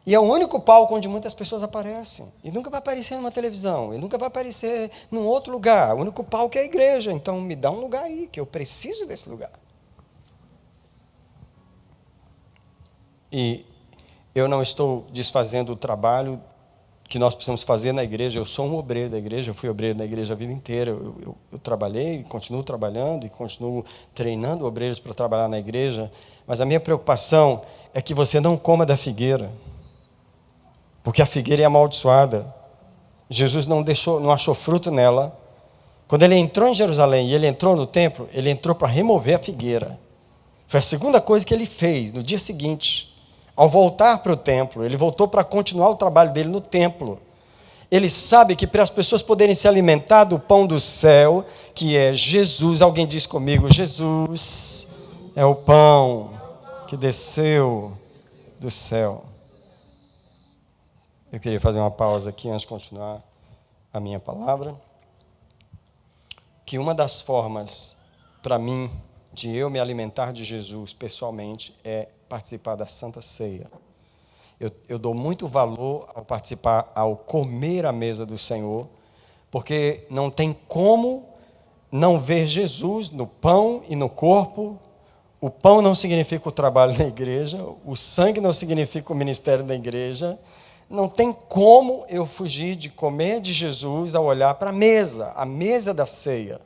e é o único palco onde muitas pessoas aparecem, e nunca vai aparecer numa televisão, e nunca vai aparecer num outro lugar. O único palco é a igreja. Então me dá um lugar aí, que eu preciso desse lugar. E eu não estou desfazendo o trabalho que nós precisamos fazer na igreja. Eu sou um obreiro da igreja, eu fui obreiro da igreja a vida inteira. Eu trabalhei, continuo trabalhando e continuo treinando obreiros para trabalhar na igreja. Mas a minha preocupação é que você não coma da figueira, porque a figueira é amaldiçoada. Jesus não achou fruto nela. Quando ele entrou em Jerusalém e ele entrou no templo, ele entrou para remover a figueira. Foi a segunda coisa que ele fez. No dia seguinte, ao voltar para o templo, ele voltou para continuar o trabalho dele no templo. Ele sabe que para as pessoas poderem se alimentar do pão do céu, que é Jesus, alguém diz comigo, Jesus é o pão que desceu do céu. Eu queria fazer uma pausa aqui antes de continuar a minha palavra. Que uma das formas, para mim, de eu me alimentar de Jesus pessoalmente é participar da Santa Ceia. Eu dou muito valor ao participar, ao comer a mesa do Senhor, porque não tem como não ver Jesus no pão e no corpo. O pão não significa o trabalho na igreja, o sangue não significa o ministério da igreja. Não tem como eu fugir de comer de Jesus ao olhar para a mesa da ceia.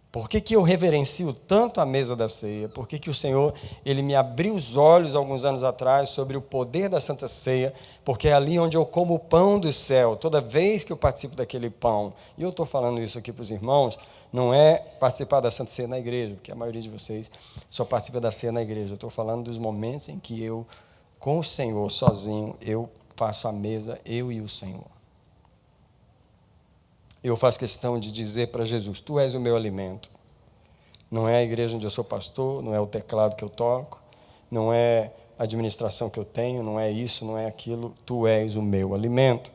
Por que eu reverencio tanto a mesa da ceia? Por que o Senhor ele me abriu os olhos alguns anos atrás sobre o poder da Santa Ceia? Porque é ali onde eu como o pão do céu, toda vez que eu participo daquele pão. E eu estou falando isso aqui para os irmãos, não é participar da Santa Ceia na igreja, porque a maioria de vocês só participa da ceia na igreja. Eu estou falando dos momentos em que eu, com o Senhor, sozinho, eu faço a mesa, eu e o Senhor. Eu faço questão de dizer para Jesus, tu és o meu alimento. Não é a igreja onde eu sou pastor, não é o teclado que eu toco, não é a administração que eu tenho, não é isso, não é aquilo, tu és o meu alimento.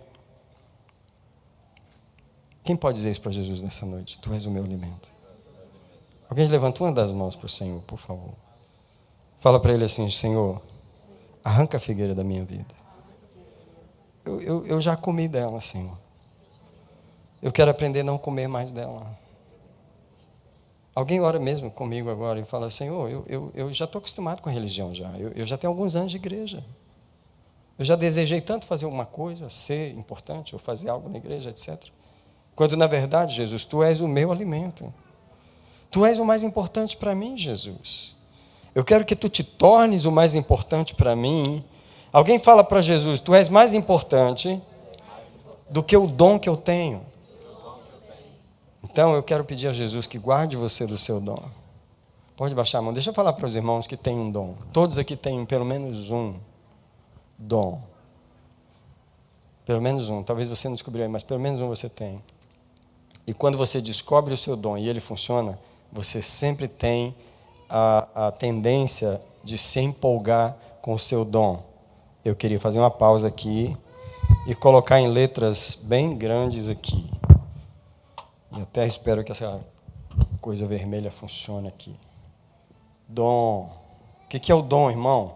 Quem pode dizer isso para Jesus nessa noite? Tu és o meu alimento. Alguém levanta uma das mãos para o Senhor, por favor. Fala para ele assim, Senhor, arranca a figueira da minha vida. Eu já comi dela, Senhor. Eu quero aprender a não comer mais dela. Alguém ora mesmo comigo agora e fala, Senhor, eu já estou acostumado com a religião já. Eu já tenho alguns anos de igreja. Eu já desejei tanto fazer uma coisa, ser importante, ou fazer algo na igreja, etc. Quando, na verdade, Jesus, tu és o meu alimento. Tu és o mais importante para mim, Jesus. Eu quero que tu te tornes o mais importante para mim. Alguém fala para Jesus, tu és mais importante do que o dom que eu tenho. Então, eu quero pedir a Jesus que guarde você do seu dom. Pode baixar a mão. Deixa eu falar para os irmãos que têm um dom. Todos aqui têm pelo menos um dom. Pelo menos um. Talvez você não descobriu aí, mas pelo menos um você tem. E quando você descobre o seu dom e ele funciona, você sempre tem a tendência de se empolgar com o seu dom. Eu queria fazer uma pausa aqui e colocar em letras bem grandes aqui. E até espero que essa coisa vermelha funcione aqui. Dom. O que é o dom, irmão?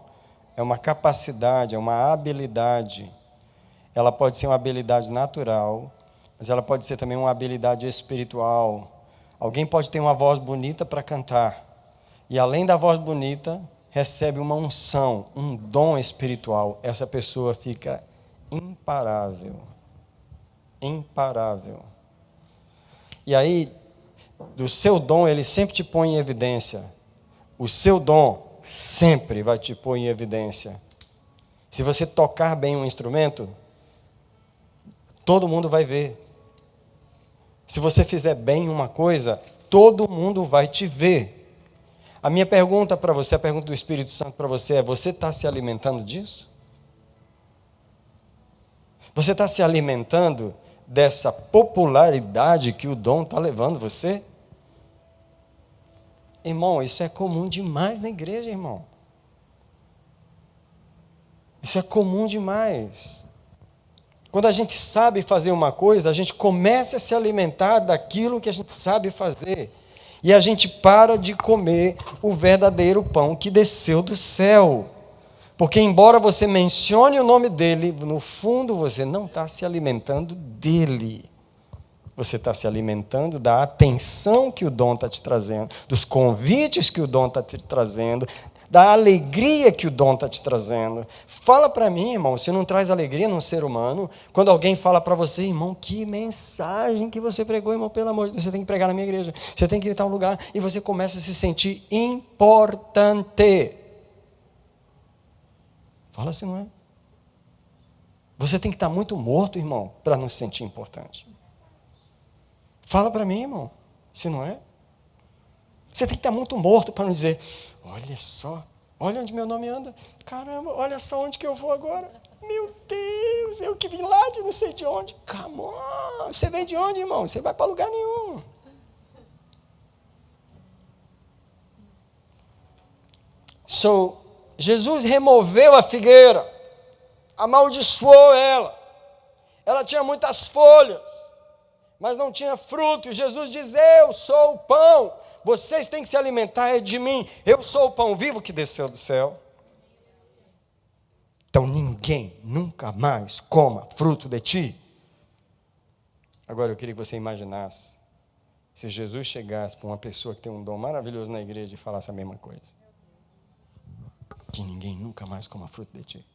É uma capacidade, é uma habilidade. Ela pode ser uma habilidade natural, mas ela pode ser também uma habilidade espiritual. Alguém pode ter uma voz bonita para cantar. E além da voz bonita, recebe uma unção, um dom espiritual. Essa pessoa fica imparável. Imparável. E aí, do seu dom, ele sempre te põe em evidência. O seu dom sempre vai te pôr em evidência. Se você tocar bem um instrumento, todo mundo vai ver. Se você fizer bem uma coisa, todo mundo vai te ver. A minha pergunta para você, a pergunta do Espírito Santo para você é, você está se alimentando disso? Você está se alimentando dessa popularidade que o dom está levando você? Irmão, isso é comum demais na igreja, irmão. Isso é comum demais. Quando a gente sabe fazer uma coisa, a gente começa a se alimentar daquilo que a gente sabe fazer. E a gente para de comer o verdadeiro pão que desceu do céu. Porque embora você mencione o nome dele, no fundo você não está se alimentando dele. Você está se alimentando da atenção que o dom está te trazendo, dos convites que o dom está te trazendo, da alegria que o dom está te trazendo. Fala para mim, irmão, se não traz alegria num ser humano, quando alguém fala para você, irmão, que mensagem que você pregou, irmão, pelo amor de Deus, você tem que pregar na minha igreja, você tem que ir a tal lugar, e você começa a se sentir importante. Fala se não é. Você tem que estar muito morto, irmão, para não se sentir importante. Fala para mim, irmão, se não é. Você tem que estar muito morto para não dizer, olha só, olha onde meu nome anda. Caramba, olha só onde que eu vou agora. Meu Deus, eu que vim lá de não sei de onde. Come on. Você vem de onde, irmão? Você vai para lugar nenhum. Jesus removeu a figueira, amaldiçoou ela. Ela tinha muitas folhas, mas não tinha fruto. Jesus diz, eu sou o pão. Vocês têm que se alimentar de mim. Eu sou o pão vivo que desceu do céu. Então ninguém nunca mais coma fruto de ti. Agora eu queria que você imaginasse se Jesus chegasse para uma pessoa que tem um dom maravilhoso na igreja e falasse a mesma coisa. Que ninguém nunca mais coma fruto de ti.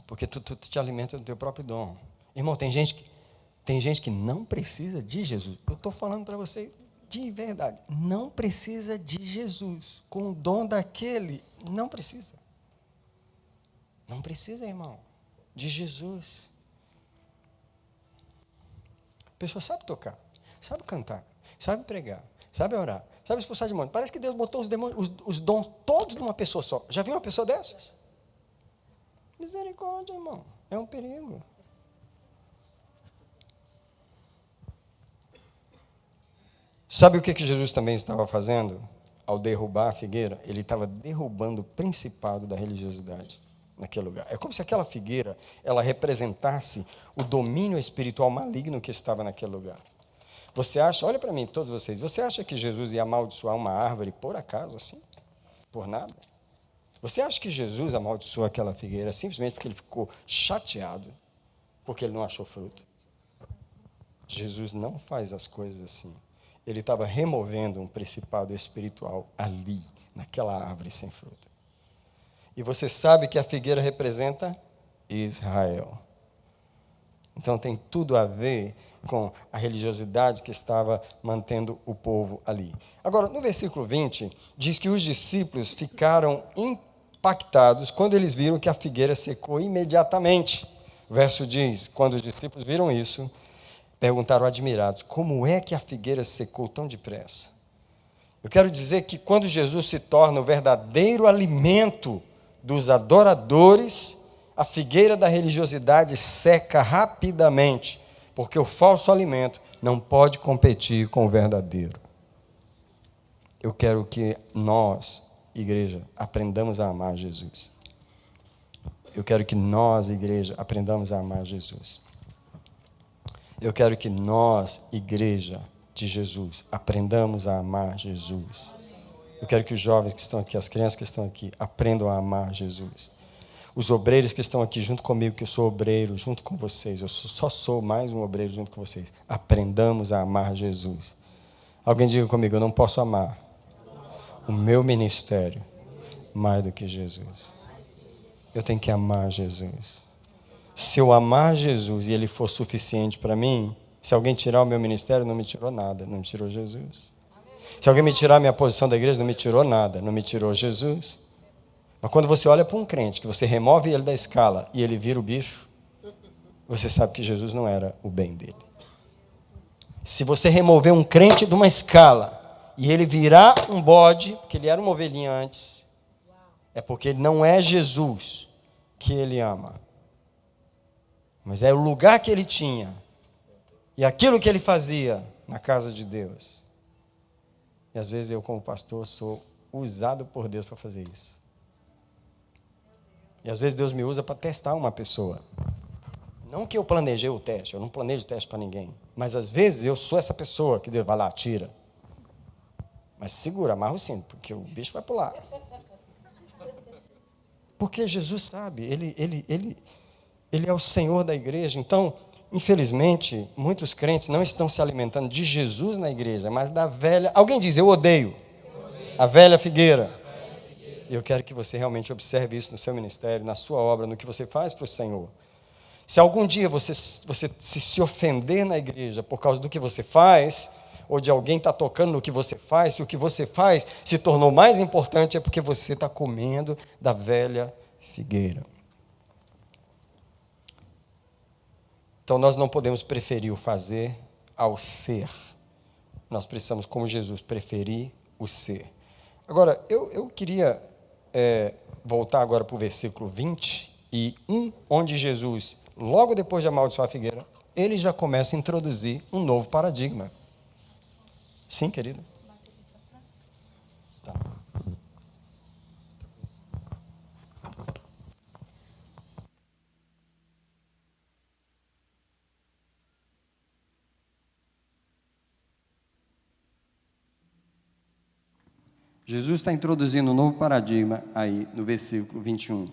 Porque tu te alimenta do teu próprio dom. Irmão, tem gente que não precisa de Jesus. Eu estou falando para você de verdade. Não precisa de Jesus. Com o dom daquele, não precisa. Não precisa, irmão, de Jesus. A pessoa sabe tocar, sabe cantar, sabe pregar, sabe orar, sabe expulsar demônios. Parece que Deus botou os demônios, os dons todos numa pessoa só. Já viu uma pessoa dessas? Misericórdia, irmão. É um perigo. Sabe o que Jesus também estava fazendo ao derrubar a figueira? Ele estava derrubando o principado da religiosidade naquele lugar. É como se aquela figueira ela representasse o domínio espiritual maligno que estava naquele lugar. Você acha, olha para mim, todos vocês, você acha que Jesus ia amaldiçoar uma árvore por acaso assim? Por nada? Você acha que Jesus amaldiçoou aquela figueira simplesmente porque ele ficou chateado, porque ele não achou fruto? Jesus não faz as coisas assim. Ele estava removendo um principado espiritual ali, naquela árvore sem fruta. E você sabe que a figueira representa Israel. Então tem tudo a ver com a religiosidade que estava mantendo o povo ali. Agora, no versículo 20, diz que os discípulos ficaram impactados quando eles viram que a figueira secou imediatamente. O verso diz, quando os discípulos viram isso, perguntaram admirados, como é que a figueira secou tão depressa? Eu quero dizer que quando Jesus se torna o verdadeiro alimento dos adoradores, a figueira da religiosidade seca rapidamente, porque o falso alimento não pode competir com o verdadeiro. Eu quero que nós, igreja, aprendamos a amar Jesus. Eu quero que nós, igreja, aprendamos a amar Jesus. Eu quero que nós, igreja de Jesus, aprendamos a amar Jesus. Eu quero que os jovens que estão aqui, as crianças que estão aqui, aprendam a amar Jesus. Os obreiros que estão aqui junto comigo, que eu sou obreiro junto com vocês, eu só sou mais um obreiro junto com vocês. Aprendamos a amar Jesus. Alguém diga comigo, eu não posso amar o meu ministério mais do que Jesus. Eu tenho que amar Jesus. Se eu amar Jesus e Ele for suficiente para mim, se alguém tirar o meu ministério, não me tirou nada, não me tirou Jesus. Se alguém me tirar a minha posição da igreja, não me tirou nada, não me tirou Jesus. Mas quando você olha para um crente, que você remove ele da escala e ele vira o bicho, você sabe que Jesus não era o bem dele. Se você remover um crente de uma escala e ele virar um bode, porque ele era uma ovelhinha antes, é porque ele não é Jesus que ele ama. mas é o lugar que ele tinha e aquilo que ele fazia na casa de Deus. E às vezes eu, como pastor, sou usado por Deus para fazer isso. E às vezes Deus me usa para testar uma pessoa. Não que eu planejei o teste, eu não planejo teste para ninguém. Mas às vezes eu sou essa pessoa que Deus vai lá, tira. Mas segura, amarra o cinto, porque o bicho vai pular. Porque Jesus sabe, Ele é o Senhor da igreja. Então, infelizmente, muitos crentes não estão se alimentando de Jesus na igreja, mas da velha... Alguém diz, eu odeio a velha figueira. E eu quero que você realmente observe isso no seu ministério, na sua obra, no que você faz para o Senhor. Se algum dia você se ofender na igreja por causa do que você faz, ou de alguém estar tocando no que você faz, se o que você faz se tornou mais importante, é porque você está comendo da velha figueira. Então, nós não podemos preferir o fazer ao ser. Nós precisamos, como Jesus, preferir o ser. Agora, eu queria voltar agora para o versículo 21, onde Jesus, logo depois de amaldiçoar a figueira, ele já começa a introduzir um novo paradigma. Sim, querido? Tá. Jesus está introduzindo um novo paradigma aí no versículo 21.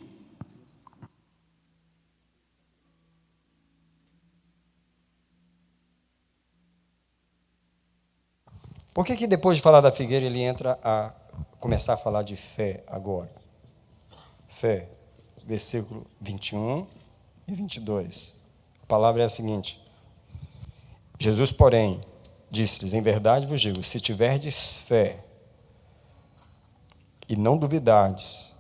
Por que depois de falar da figueira ele entra a começar a falar de fé agora? Fé, versículo 21 e 22. A palavra é a seguinte: Jesus, porém, disse-lhes, em verdade vos digo, se tiverdes fé e não duvidardes,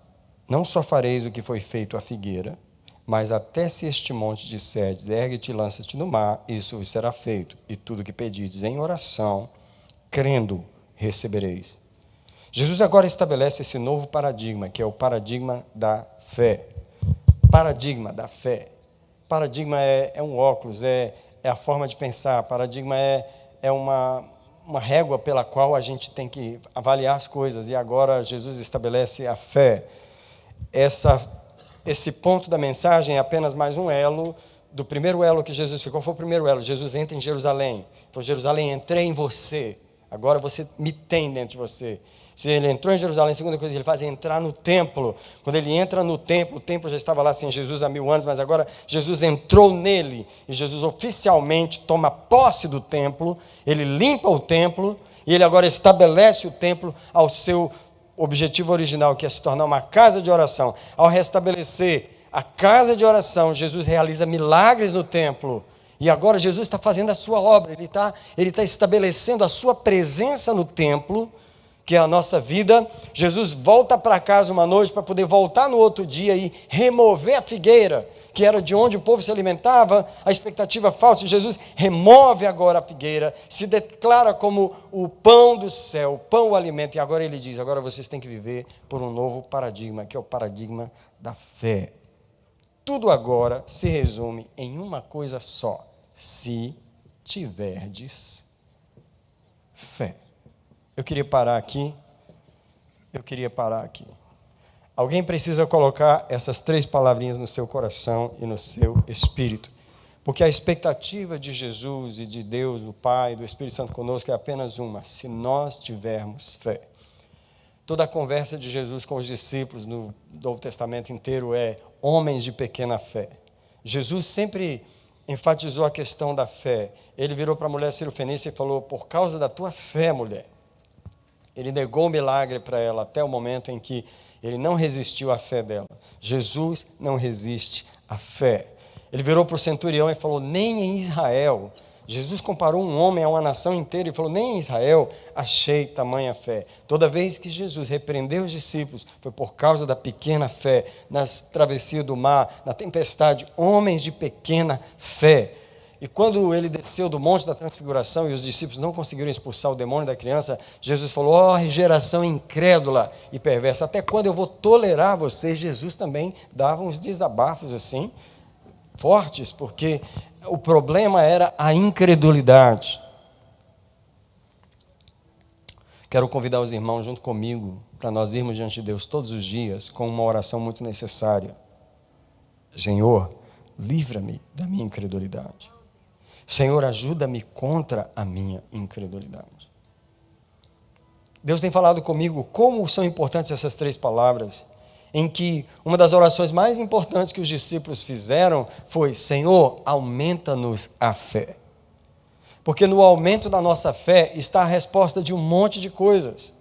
não só fareis o que foi feito à figueira, mas até se este monte disserdes, ergue-te e lança-te no mar, isso vos será feito, e tudo o que pedirdes em oração, crendo, recebereis. Jesus agora estabelece esse novo paradigma, que é o paradigma da fé. Paradigma da fé. Paradigma é um óculos, é a forma de pensar. Paradigma é uma régua pela qual a gente tem que avaliar as coisas. E agora Jesus estabelece a fé. Esse ponto da mensagem é apenas mais um elo do primeiro elo que Jesus ficou. Foi o primeiro elo. Jesus entra em Jerusalém. Falou, Jerusalém, entrei em você. Agora você me tem dentro de você. Se ele entrou em Jerusalém, a segunda coisa que ele faz é entrar no templo. Quando ele entra no templo, o templo já estava lá sem Jesus há 1000 anos, mas agora Jesus entrou nele, e Jesus oficialmente toma posse do templo, ele limpa o templo, e ele agora estabelece o templo ao seu objetivo original, que é se tornar uma casa de oração. Ao restabelecer a casa de oração, Jesus realiza milagres no templo. E agora Jesus está fazendo a sua obra, ele está estabelecendo a sua presença no templo, que é a nossa vida. Jesus volta para casa uma noite para poder voltar no outro dia e remover a figueira, que era de onde o povo se alimentava, a expectativa falsa. Jesus remove agora a figueira, se declara como o pão do céu, o pão, o alimento, e agora ele diz, agora vocês têm que viver por um novo paradigma, que é o paradigma da fé. Tudo agora se resume em uma coisa só: se tiverdes fé. Eu queria parar aqui. Alguém precisa colocar essas 3 palavrinhas no seu coração e no seu espírito. Porque a expectativa de Jesus e de Deus, do Pai, do Espírito Santo conosco é apenas uma: se nós tivermos fé. Toda a conversa de Jesus com os discípulos no Novo Testamento inteiro é homens de pequena fé. Jesus sempre enfatizou a questão da fé. Ele virou para a mulher cirofenícia e falou, por causa da tua fé, mulher. Ele negou o milagre para ela até o momento em que ele não resistiu à fé dela. Jesus não resiste à fé. Ele virou para o centurião e falou, nem em Israel. Jesus comparou um homem a uma nação inteira e falou, nem em Israel achei tamanha fé. Toda vez que Jesus repreendeu os discípulos, foi por causa da pequena fé, nas travessias do mar, na tempestade, homens de pequena fé. E quando ele desceu do monte da transfiguração e os discípulos não conseguiram expulsar o demônio da criança, Jesus falou, ó, geração incrédula e perversa, até quando eu vou tolerar vocês? Jesus também dava uns desabafos assim, fortes, porque o problema era a incredulidade. Quero convidar os irmãos junto comigo para nós irmos diante de Deus todos os dias com uma oração muito necessária. Senhor, livra-me da minha incredulidade. Senhor, ajuda-me contra a minha incredulidade. Deus tem falado comigo como são importantes essas 3 palavras, em que uma das orações mais importantes que os discípulos fizeram foi: Senhor, aumenta-nos a fé. Porque no aumento da nossa fé está a resposta de um monte de coisas.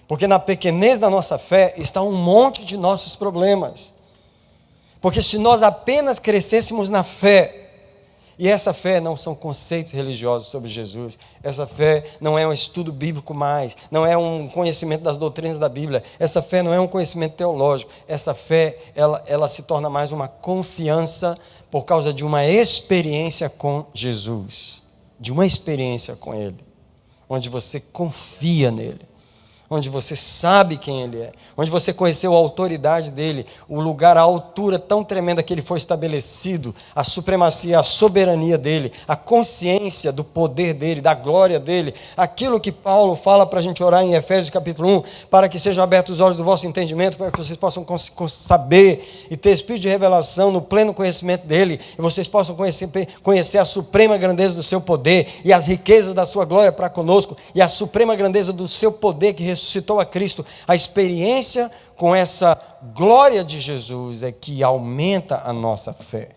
Porque na pequenez da nossa fé está um monte de nossos problemas. Porque se nós apenas crescêssemos na fé, e essa fé não são conceitos religiosos sobre Jesus, essa fé não é um estudo bíblico mais, não é um conhecimento das doutrinas da Bíblia, essa fé não é um conhecimento teológico, essa fé ela se torna mais uma confiança por causa de uma experiência com Jesus, de uma experiência com Ele, onde você confia nele, onde você sabe quem Ele é, onde você conheceu a autoridade dEle, o lugar, a altura tão tremenda que Ele foi estabelecido, a supremacia, a soberania dEle, a consciência do poder dEle, da glória dEle, aquilo que Paulo fala para a gente orar em Efésios capítulo 1, para que sejam abertos os olhos do vosso entendimento, para que vocês possam saber e ter espírito de revelação no pleno conhecimento dEle, e vocês possam conhecer a suprema grandeza do seu poder, e as riquezas da sua glória para conosco, e a suprema grandeza do seu poder que ressuscitou a Cristo. A experiência com essa glória de Jesus é que aumenta a nossa fé.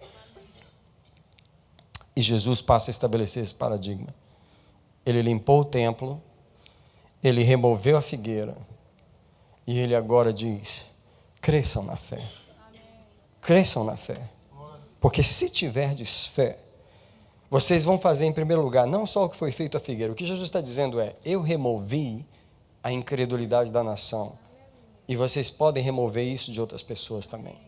E Jesus passa a estabelecer esse paradigma. Ele limpou o templo, ele removeu a figueira, e ele agora diz: cresçam na fé. Cresçam na fé. Porque se tiverdes fé, vocês vão fazer em primeiro lugar não só o que foi feito à figueira. O que Jesus está dizendo é: eu removi a incredulidade da nação, e vocês podem remover isso de outras pessoas também.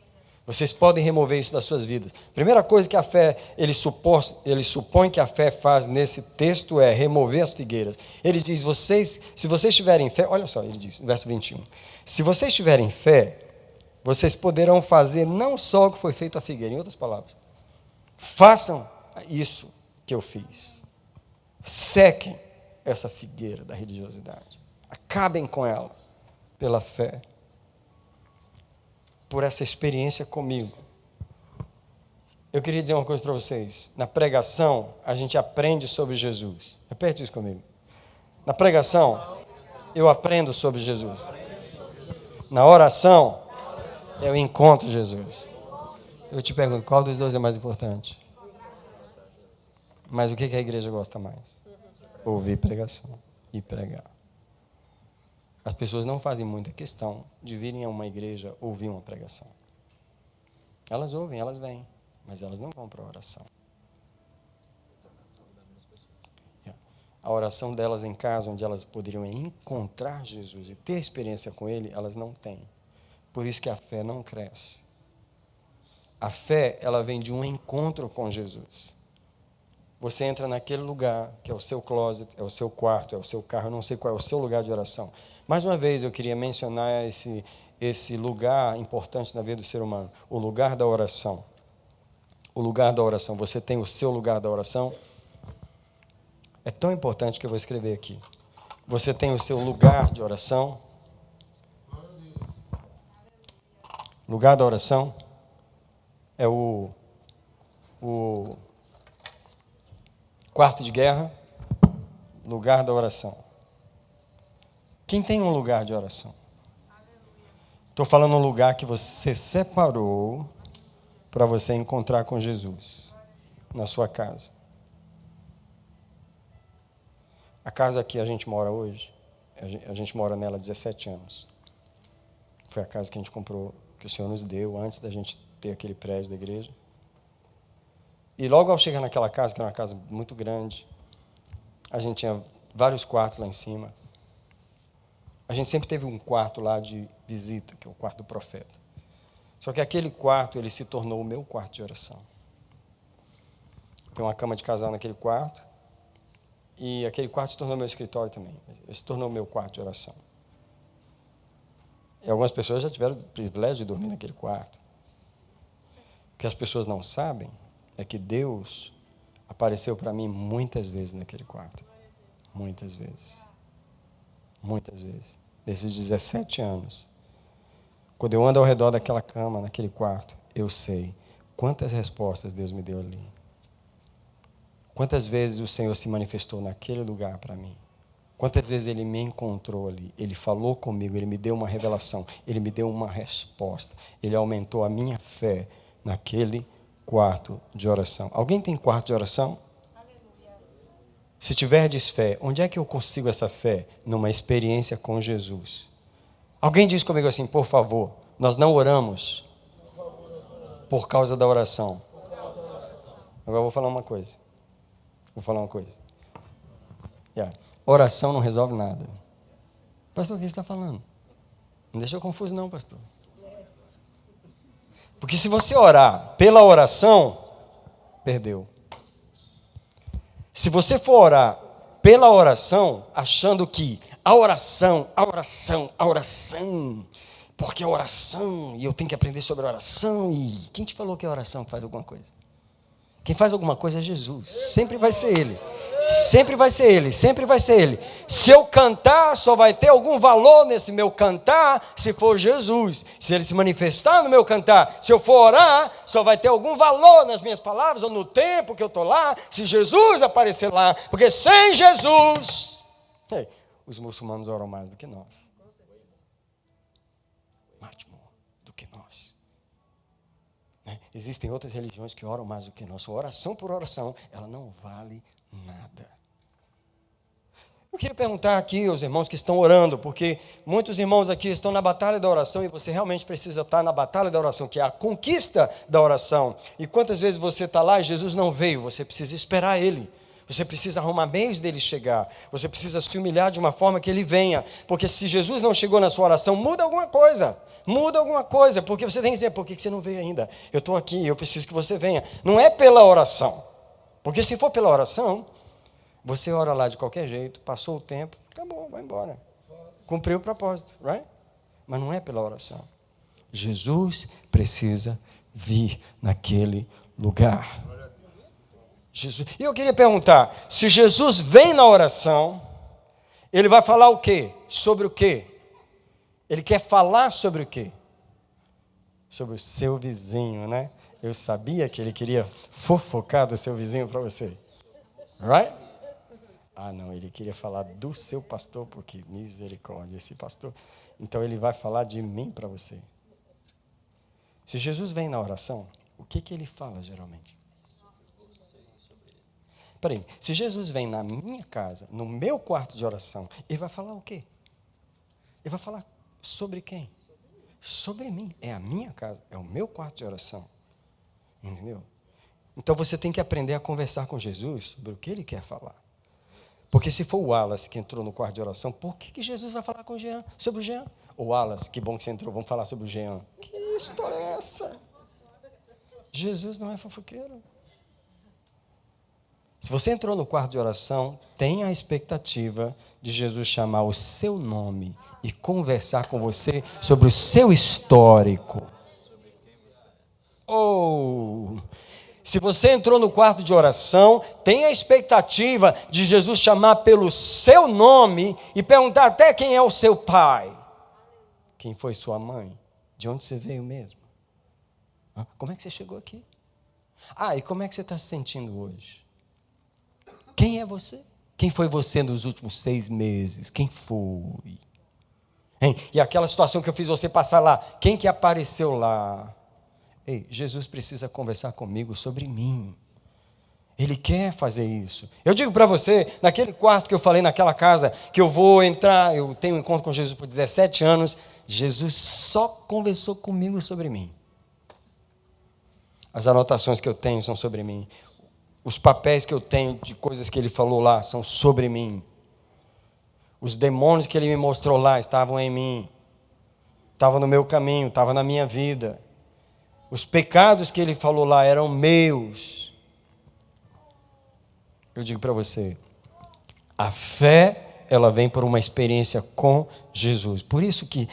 Vocês podem remover isso das suas vidas. Primeira coisa que a fé, ele supõe que a fé faz nesse texto é remover as figueiras. Ele diz: se vocês tiverem fé, olha só, ele diz no verso 21, se vocês tiverem fé, vocês poderão fazer não só o que foi feito à figueira, em outras palavras, façam isso que eu fiz. Sequem essa figueira da religiosidade. Acabem com ela pela fé, por essa experiência comigo. Eu queria dizer uma coisa para vocês. Na pregação, a gente aprende sobre Jesus. Repete isso comigo. Na pregação, eu aprendo sobre Jesus. Na oração, eu encontro Jesus. Eu te pergunto, qual dos dois é mais importante? Mas o que a igreja gosta mais? Ouvir pregação e pregar. As pessoas não fazem muita questão de virem a uma igreja ouvir uma pregação. Elas ouvem, elas vêm, mas elas não vão para a oração. A oração delas em casa, onde elas poderiam encontrar Jesus e ter experiência com Ele, elas não têm. Por isso que a fé não cresce. A fé, ela vem de um encontro com Jesus. Você entra naquele lugar, que é o seu closet, é o seu quarto, é o seu carro, eu não sei qual é o seu lugar de oração. Mais uma vez, eu queria mencionar esse lugar importante na vida do ser humano, o lugar da oração. O lugar da oração. Você tem o seu lugar da oração? É tão importante que eu vou escrever aqui. Você tem o seu lugar de oração? Lugar da oração é o quarto de guerra, lugar da oração. Quem tem um lugar de oração? Estou falando um lugar que você separou para você encontrar com Jesus, na sua casa. A casa que a gente mora hoje, a gente mora nela há 17 anos. Foi a casa que a gente comprou, que o Senhor nos deu antes da gente ter aquele prédio da igreja. E logo ao chegar naquela casa, que era uma casa muito grande, a gente tinha vários quartos lá em cima. A gente sempre teve um quarto lá de visita, que é o quarto do profeta. Só que aquele quarto, ele se tornou o meu quarto de oração. Tem uma cama de casal naquele quarto, e aquele quarto se tornou meu escritório também. Ele se tornou o meu quarto de oração. E algumas pessoas já tiveram o privilégio de dormir naquele quarto. O que as pessoas não sabem é que Deus apareceu para mim muitas vezes naquele quarto. Muitas vezes. Muitas vezes. Nesses 17 anos. Quando eu ando ao redor daquela cama, naquele quarto, eu sei quantas respostas Deus me deu ali. Quantas vezes o Senhor se manifestou naquele lugar para mim. Quantas vezes Ele me encontrou ali. Ele falou comigo, Ele me deu uma revelação. Ele me deu uma resposta. Ele aumentou a minha fé naquele quarto de oração. Alguém tem quarto de oração? Se tiverdes fé, onde é que eu consigo essa fé? Numa experiência com Jesus. Alguém diz comigo assim, por favor, nós não oramos por causa da oração. Agora eu vou falar uma coisa. Oração não resolve nada. Pastor, o que você está falando? Não deixa eu confuso não, pastor. Porque se você orar pela oração, perdeu. Se você for orar pela oração, achando que a oração, porque a oração, e eu tenho que aprender sobre a oração, e quem te falou que a oração faz alguma coisa? Quem faz alguma coisa é Jesus, sempre vai ser Ele. Sempre vai ser Ele, sempre vai ser Ele. Se eu cantar, só vai ter algum valor nesse meu cantar, se for Jesus. Se Ele se manifestar no meu cantar, se eu for orar, só vai ter algum valor nas minhas palavras, ou no tempo que eu estou lá, se Jesus aparecer lá. Porque sem Jesus, os muçulmanos oram mais do que nós. Do que nós. Existem outras religiões que oram mais do que nós. Oração por oração, ela não vale nada. Eu queria perguntar aqui aos irmãos que estão orando, porque muitos irmãos aqui estão na batalha da oração e você realmente precisa estar na batalha da oração, que é a conquista da oração. E quantas vezes você está lá e Jesus não veio, você precisa esperar Ele. Você precisa arrumar meios dele chegar. Você precisa se humilhar de uma forma que ele venha. Porque se Jesus não chegou na sua oração, muda alguma coisa. Muda alguma coisa. Porque você tem que dizer, por que você não veio ainda? Eu estou aqui, eu preciso que você venha. Não é pela oração. Porque se for pela oração, você ora lá de qualquer jeito, passou o tempo, acabou, vai embora. Cumpriu o propósito, right? Mas não é pela oração. Jesus precisa vir naquele lugar. Jesus. E eu queria perguntar, se Jesus vem na oração, Ele vai falar o quê? Sobre o quê? Ele quer falar sobre o quê? Sobre o seu vizinho, né? Eu sabia que Ele queria fofocar do seu vizinho para você. Right? Ah, não, Ele queria falar do seu pastor, porque misericórdia, esse pastor. Então Ele vai falar de mim para você. Se Jesus vem na oração, o que Ele fala geralmente? Peraí, se Jesus vem na minha casa, no meu quarto de oração, Ele vai falar o quê? Ele vai falar sobre quem? Sobre mim. É a minha casa, é o meu quarto de oração. Entendeu? Então você tem que aprender a conversar com Jesus sobre o que Ele quer falar. Porque se for o Wallace que entrou no quarto de oração, por que Jesus vai falar com o Jean, sobre o Jean? O Wallace, que bom que você entrou, vamos falar sobre o Jean. Que história é essa? Jesus não é fofoqueiro. Se você entrou no quarto de oração, tenha a expectativa de Jesus chamar o seu nome e conversar com você sobre o seu histórico. Se você entrou no quarto de oração, tenha a expectativa de Jesus chamar pelo seu nome e perguntar até quem é o seu pai. Quem foi sua mãe? De onde você veio mesmo? Como é que você chegou aqui? E como é que você está se sentindo hoje? Quem é você? Quem foi você nos últimos 6 meses? Quem foi? E aquela situação que eu fiz você passar lá, quem que apareceu lá? Ei, Jesus precisa conversar comigo sobre mim. Ele quer fazer isso. Eu digo para você, naquele quarto que eu falei, naquela casa, que eu vou entrar, eu tenho um encontro com Jesus por 17 anos, Jesus só conversou comigo sobre mim. As anotações que eu tenho são sobre mim. Os papéis que eu tenho de coisas que Ele falou lá são sobre mim. Os demônios que Ele me mostrou lá estavam em mim. Estavam no meu caminho, estavam na minha vida. Os pecados que Ele falou lá eram meus. Eu digo para você, a fé, ela vem por uma experiência com Jesus. Por isso que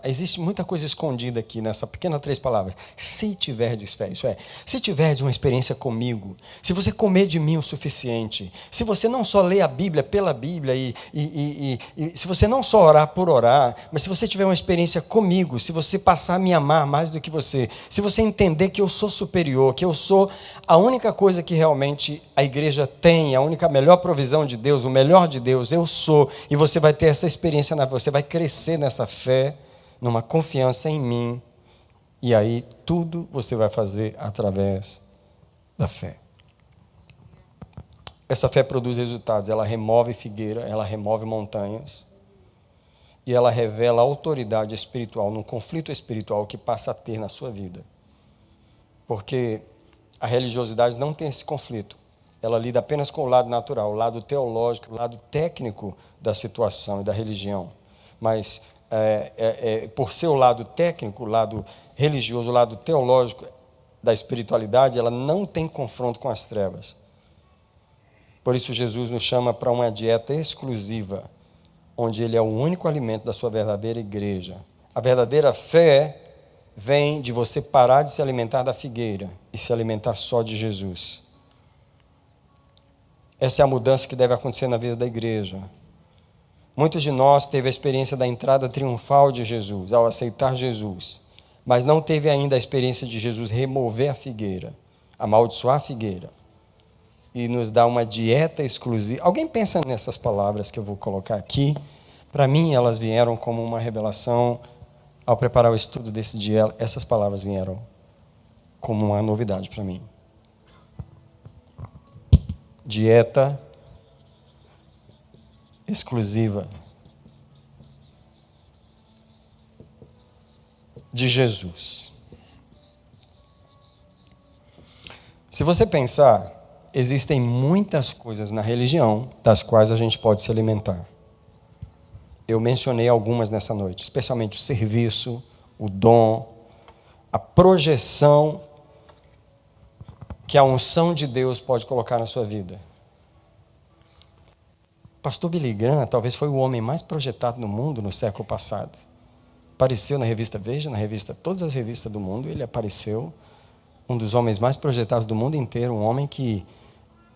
existe muita coisa escondida aqui nessa pequena 3 palavras. Se tiverdes fé, isso é, se tiverdes uma experiência comigo, se você comer de mim o suficiente, se você não só ler a Bíblia pela Bíblia e se você não só orar por orar, mas se você tiver uma experiência comigo, se você passar a me amar mais do que você, se você entender que eu sou superior, que eu sou a única coisa que realmente a igreja tem, a melhor provisão de Deus, o melhor de Deus, eu sou, e você vai ter essa experiência na você vai crescer nessa fé, numa confiança em mim, e aí tudo você vai fazer através da fé. Essa fé produz resultados, ela remove figueira, ela remove montanhas, e ela revela a autoridade espiritual, num conflito espiritual que passa a ter na sua vida. Porque a religiosidade não tem esse conflito, ela lida apenas com o lado natural, o lado teológico, o lado técnico da situação e da religião. Mas, por ser o lado técnico, o lado religioso, o lado teológico da espiritualidade, ela não tem confronto com as trevas. Por isso, Jesus nos chama para uma dieta exclusiva, onde Ele é o único alimento da sua verdadeira igreja. A verdadeira fé vem de você parar de se alimentar da figueira e se alimentar só de Jesus. Essa é a mudança que deve acontecer na vida da igreja. Muitos de nós teve a experiência da entrada triunfal de Jesus, ao aceitar Jesus, mas não teve ainda a experiência de Jesus remover a figueira, amaldiçoar a figueira, e nos dar uma dieta exclusiva. Alguém pensa nessas palavras que eu vou colocar aqui? Para mim, elas vieram como uma revelação, ao preparar o estudo desse dia, essas palavras vieram como uma novidade para mim. Dieta exclusiva de Jesus. Se você pensar, existem muitas coisas na religião das quais a gente pode se alimentar. Eu mencionei algumas nessa noite, especialmente o serviço, o dom, a projeção que a unção de Deus pode colocar na sua vida. Pastor Billy Graham talvez foi o homem mais projetado no mundo no século passado. Apareceu na revista Veja, todas as revistas do mundo, ele apareceu, um dos homens mais projetados do mundo inteiro, um homem que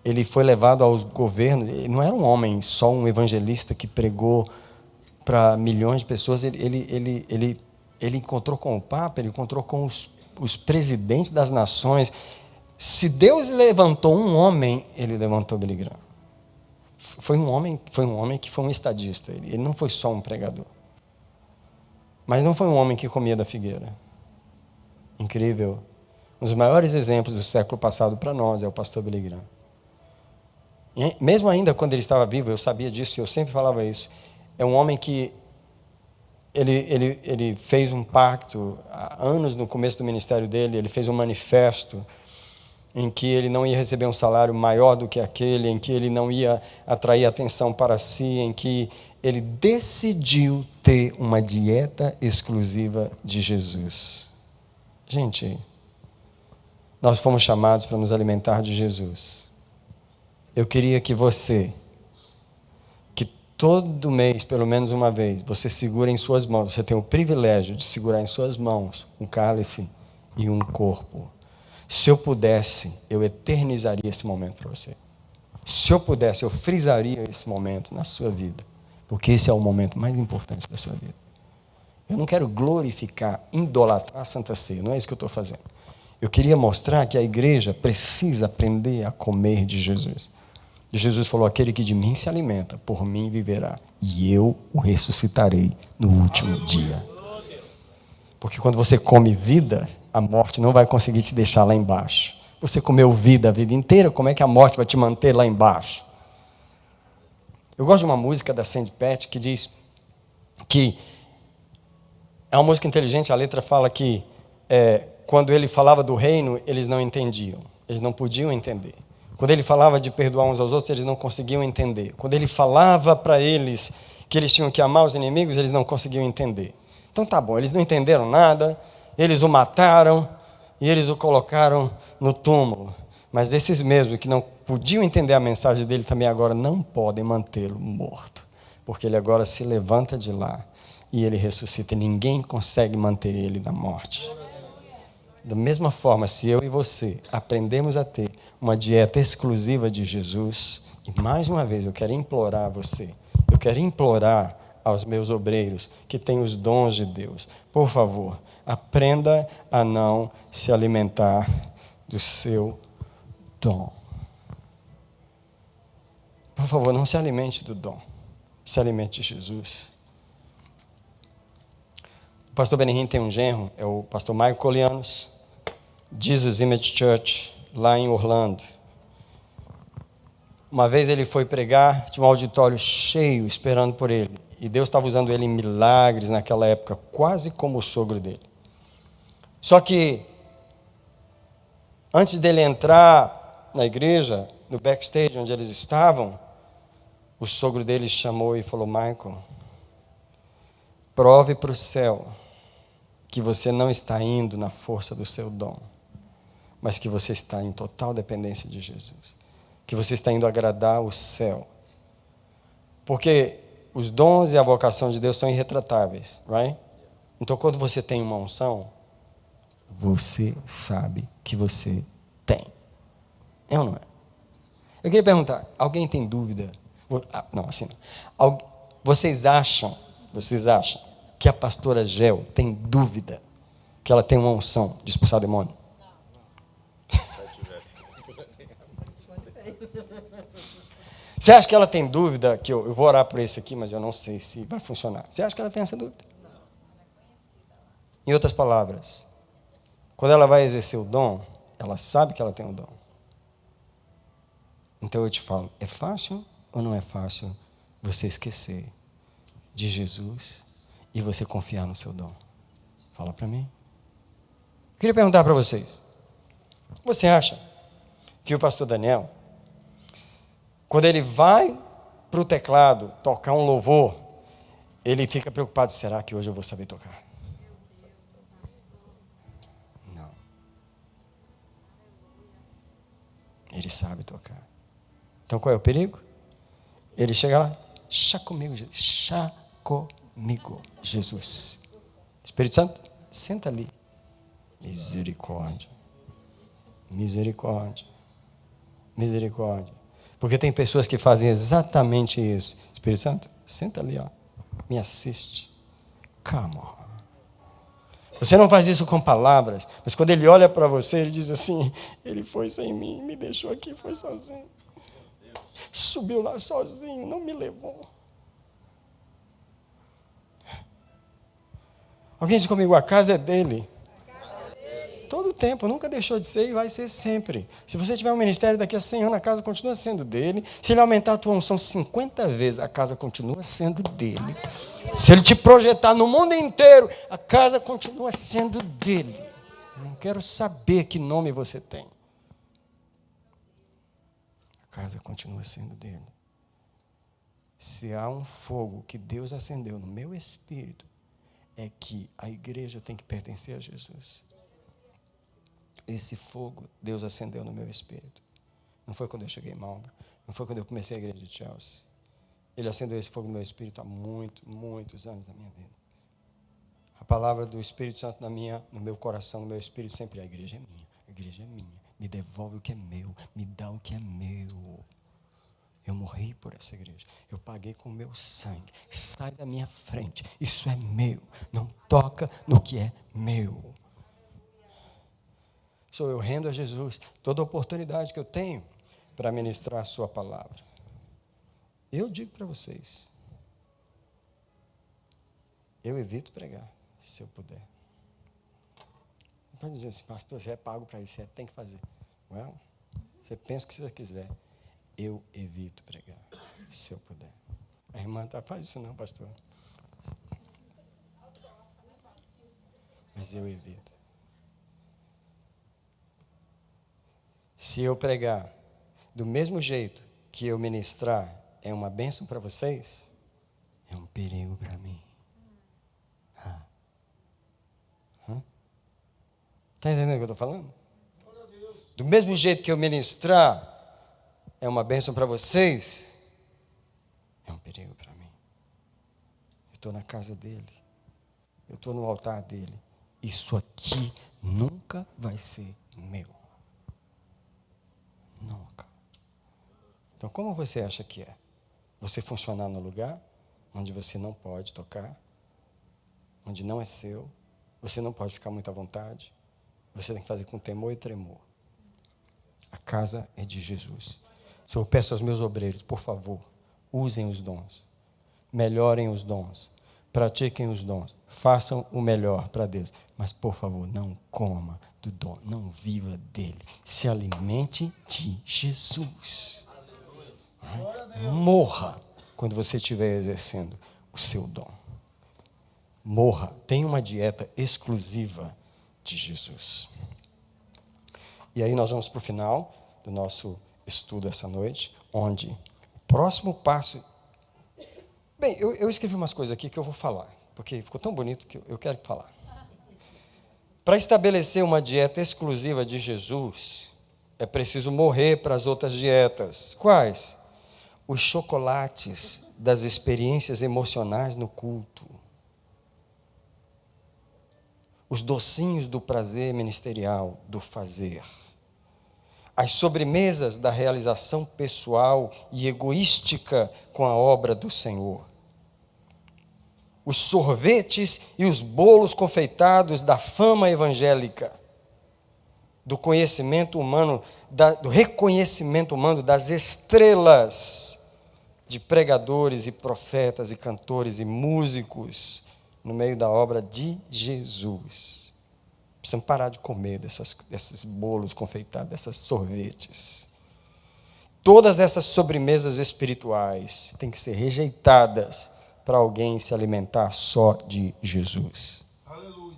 ele foi levado aos governos, ele não era um homem só um evangelista que pregou para milhões de pessoas, ele encontrou com o Papa, ele encontrou com os presidentes das nações. Se Deus levantou um homem, ele levantou Billy Graham. Foi um homem que foi um estadista, ele não foi só um pregador. Mas não foi um homem que comia da figueira. Incrível. Um dos maiores exemplos do século passado para nós é o pastor Billy Graham. E mesmo ainda quando ele estava vivo, eu sabia disso e eu sempre falava isso. É um homem que ele fez um pacto, há anos no começo do ministério dele, ele fez um manifesto em que ele não ia receber um salário maior do que aquele, em que ele não ia atrair atenção para si, em que ele decidiu ter uma dieta exclusiva de Jesus. Gente, nós fomos chamados para nos alimentar de Jesus. Eu queria que todo mês, pelo menos uma vez, você segura em suas mãos, você tem o privilégio de segurar em suas mãos um cálice e um corpo. Se eu pudesse, eu eternizaria esse momento para você. Se eu pudesse, eu frisaria esse momento na sua vida. Porque esse é o momento mais importante da sua vida. Eu não quero glorificar, idolatrar a Santa Ceia, não é isso que eu estou fazendo. Eu queria mostrar que a igreja precisa aprender a comer de Jesus. E Jesus falou, aquele que de mim se alimenta, por mim viverá. E eu o ressuscitarei no último dia. Porque quando você come vida, a morte não vai conseguir te deixar lá embaixo. Você comeu vida a vida inteira, como é que a morte vai te manter lá embaixo? Eu gosto de uma música da Sandy Patch que diz que é uma música inteligente, a letra fala que quando ele falava do reino, eles não entendiam, eles não podiam entender. Quando ele falava de perdoar uns aos outros, eles não conseguiam entender. Quando ele falava para eles que eles tinham que amar os inimigos, eles não conseguiam entender. Então tá bom, eles não entenderam nada, eles o mataram e eles o colocaram no túmulo. Mas esses mesmos que não podiam entender a mensagem dele também agora não podem mantê-lo morto. Porque ele agora se levanta de lá e ele ressuscita. Ninguém consegue manter ele na morte. Da mesma forma, se eu e você aprendemos a ter uma dieta exclusiva de Jesus, e mais uma vez eu quero implorar a você, eu quero implorar aos meus obreiros que têm os dons de Deus, por favor, aprenda a não se alimentar do seu dom. Por favor, não se alimente do dom, se alimente de Jesus. O pastor Benihim tem um genro, é o pastor Michael Colianos, Jesus Image Church, lá em Orlando. Uma vez ele foi pregar, tinha um auditório cheio esperando por ele. E Deus estava usando ele em milagres naquela época, quase como o sogro dele. Só que, antes dele entrar na igreja, no backstage onde eles estavam, o sogro dele chamou e falou: Michael, prove para o céu que você não está indo na força do seu dom, mas que você está em total dependência de Jesus. Que você está indo agradar o céu. Porque os dons e a vocação de Deus são irretratáveis, right? Então, quando você tem uma unção, você sabe que você tem. É ou não é? Eu queria perguntar, alguém tem dúvida? Não, assim não. Vocês acham que a pastora Gel tem dúvida que ela tem uma unção de expulsar demônio? Você acha que ela tem dúvida que eu vou orar por esse aqui, mas eu não sei se vai funcionar? Você acha que ela tem essa dúvida? Não. Em outras palavras, quando ela vai exercer o dom, ela sabe que ela tem o dom. Então eu te falo, é fácil ou não é fácil você esquecer de Jesus e você confiar no seu dom? Fala para mim. Eu queria perguntar para vocês, você acha que o pastor Daniel, quando ele vai para o teclado tocar um louvor, ele fica preocupado, será que hoje eu vou saber tocar? Não. Ele sabe tocar. Então qual é o perigo? Ele chega lá, chá comigo, Jesus. Chá comigo, Jesus. Espírito Santo, senta ali. Misericórdia. Misericórdia. Misericórdia. Porque tem pessoas que fazem exatamente isso. Espírito Santo, senta ali, ó. Me assiste. Come on. Você não faz isso com palavras, mas quando ele olha para você, ele diz assim: ele foi sem mim, me deixou aqui, foi sozinho. Subiu lá sozinho, não me levou. Alguém diz comigo, a casa é dele. Todo o tempo, nunca deixou de ser e vai ser sempre. Se você tiver um ministério daqui a 100 anos, a casa continua sendo dele. Se ele aumentar a tua unção 50 vezes, a casa continua sendo dele. Se ele te projetar no mundo inteiro, a casa continua sendo dele. Eu não quero saber que nome você tem. A casa continua sendo dele. Se há um fogo que Deus acendeu no meu espírito, é que a igreja tem que pertencer a Jesus. Esse fogo Deus acendeu no meu espírito. Não foi quando eu cheguei em Marlboro, não foi quando eu comecei a igreja de Chelsea. Ele acendeu esse fogo no meu espírito há muitos anos da minha vida. A palavra do Espírito Santo no meu coração, no meu espírito, sempre é: a igreja é minha, a igreja é minha. Me devolve o que é meu, me dá o que é meu. Eu morri por essa igreja, eu paguei com o meu sangue. Sai da minha frente, isso é meu. Não toca no que é meu. Eu rendo a Jesus toda a oportunidade que eu tenho para ministrar a sua palavra. Eu digo para vocês, eu evito pregar, se eu puder. Não pode dizer assim, pastor, você é pago para isso, você tem que fazer. Well, você pensa o que você quiser. Eu evito pregar, se eu puder. A irmã faz isso não, pastor. Mas eu evito. Se eu pregar do mesmo jeito que eu ministrar é uma bênção para vocês, é um perigo para mim. Está entendendo o que eu estou falando? Do mesmo jeito que eu ministrar é uma bênção para vocês, é um perigo para mim. Eu estou na casa dele. eu estou no altar dele. Isso aqui nunca vai ser meu. Nunca. Então, como você acha que é? Você funcionar no lugar onde você não pode tocar, onde não é seu, você não pode ficar muito à vontade, você tem que fazer com temor e tremor. A casa é de Jesus. Senhor, eu peço aos meus obreiros, por favor, usem os dons, melhorem os dons, pratiquem os dons, façam o melhor para Deus, mas, por favor, não coma do dom, não viva dele, se alimente de Jesus. Morra quando você estiver exercendo o seu dom. Morra, tenha uma dieta exclusiva de Jesus. E aí nós vamos para o final do nosso estudo essa noite, onde o próximo passo... Bem, eu escrevi umas coisas aqui que eu vou falar, porque ficou tão bonito que eu quero falar. Para estabelecer uma dieta exclusiva de Jesus, é preciso morrer para as outras dietas. Quais? Os chocolates das experiências emocionais no culto. Os docinhos do prazer ministerial, do fazer. As sobremesas da realização pessoal e egoística com a obra do Senhor. Os sorvetes e os bolos confeitados da fama evangélica, do conhecimento humano, do reconhecimento humano das estrelas de pregadores e profetas e cantores e músicos no meio da obra de Jesus. Precisamos parar de comer desses bolos confeitados, desses sorvetes. Todas essas sobremesas espirituais têm que ser rejeitadas para alguém se alimentar só de Jesus. Aleluia.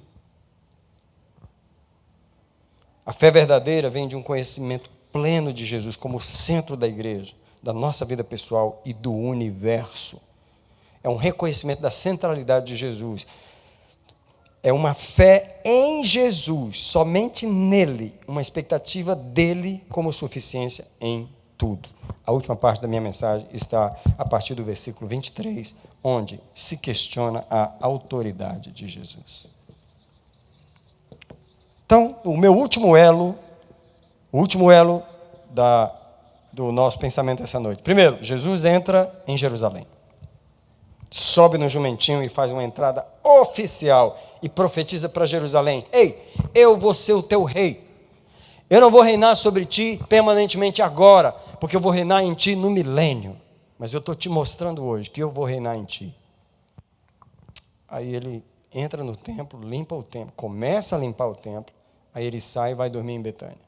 A fé verdadeira vem de um conhecimento pleno de Jesus como centro da igreja, da nossa vida pessoal e do universo. É um reconhecimento da centralidade de Jesus. É uma fé em Jesus, somente nele, uma expectativa dele como suficiência em tudo. A última parte da minha mensagem está a partir do versículo 23, onde se questiona a autoridade de Jesus. Então, o último elo do nosso pensamento essa noite. Primeiro, Jesus entra em Jerusalém. Sobe no jumentinho e faz uma entrada oficial e profetiza para Jerusalém: ei, eu vou ser o teu rei. Eu não vou reinar sobre ti permanentemente agora, porque eu vou reinar em ti no milênio. Mas eu estou te mostrando hoje que eu vou reinar em ti. Aí ele entra no templo, limpa o templo, começa a limpar o templo, aí ele sai e vai dormir em Betânia.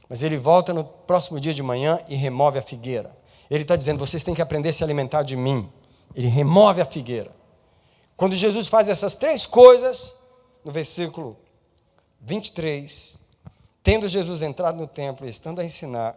Mas ele volta no próximo dia de manhã e remove a figueira. Ele está dizendo: vocês têm que aprender a se alimentar de mim. Ele remove a figueira. Quando Jesus faz essas três coisas, no versículo 23, tendo Jesus entrado no templo e estando a ensinar,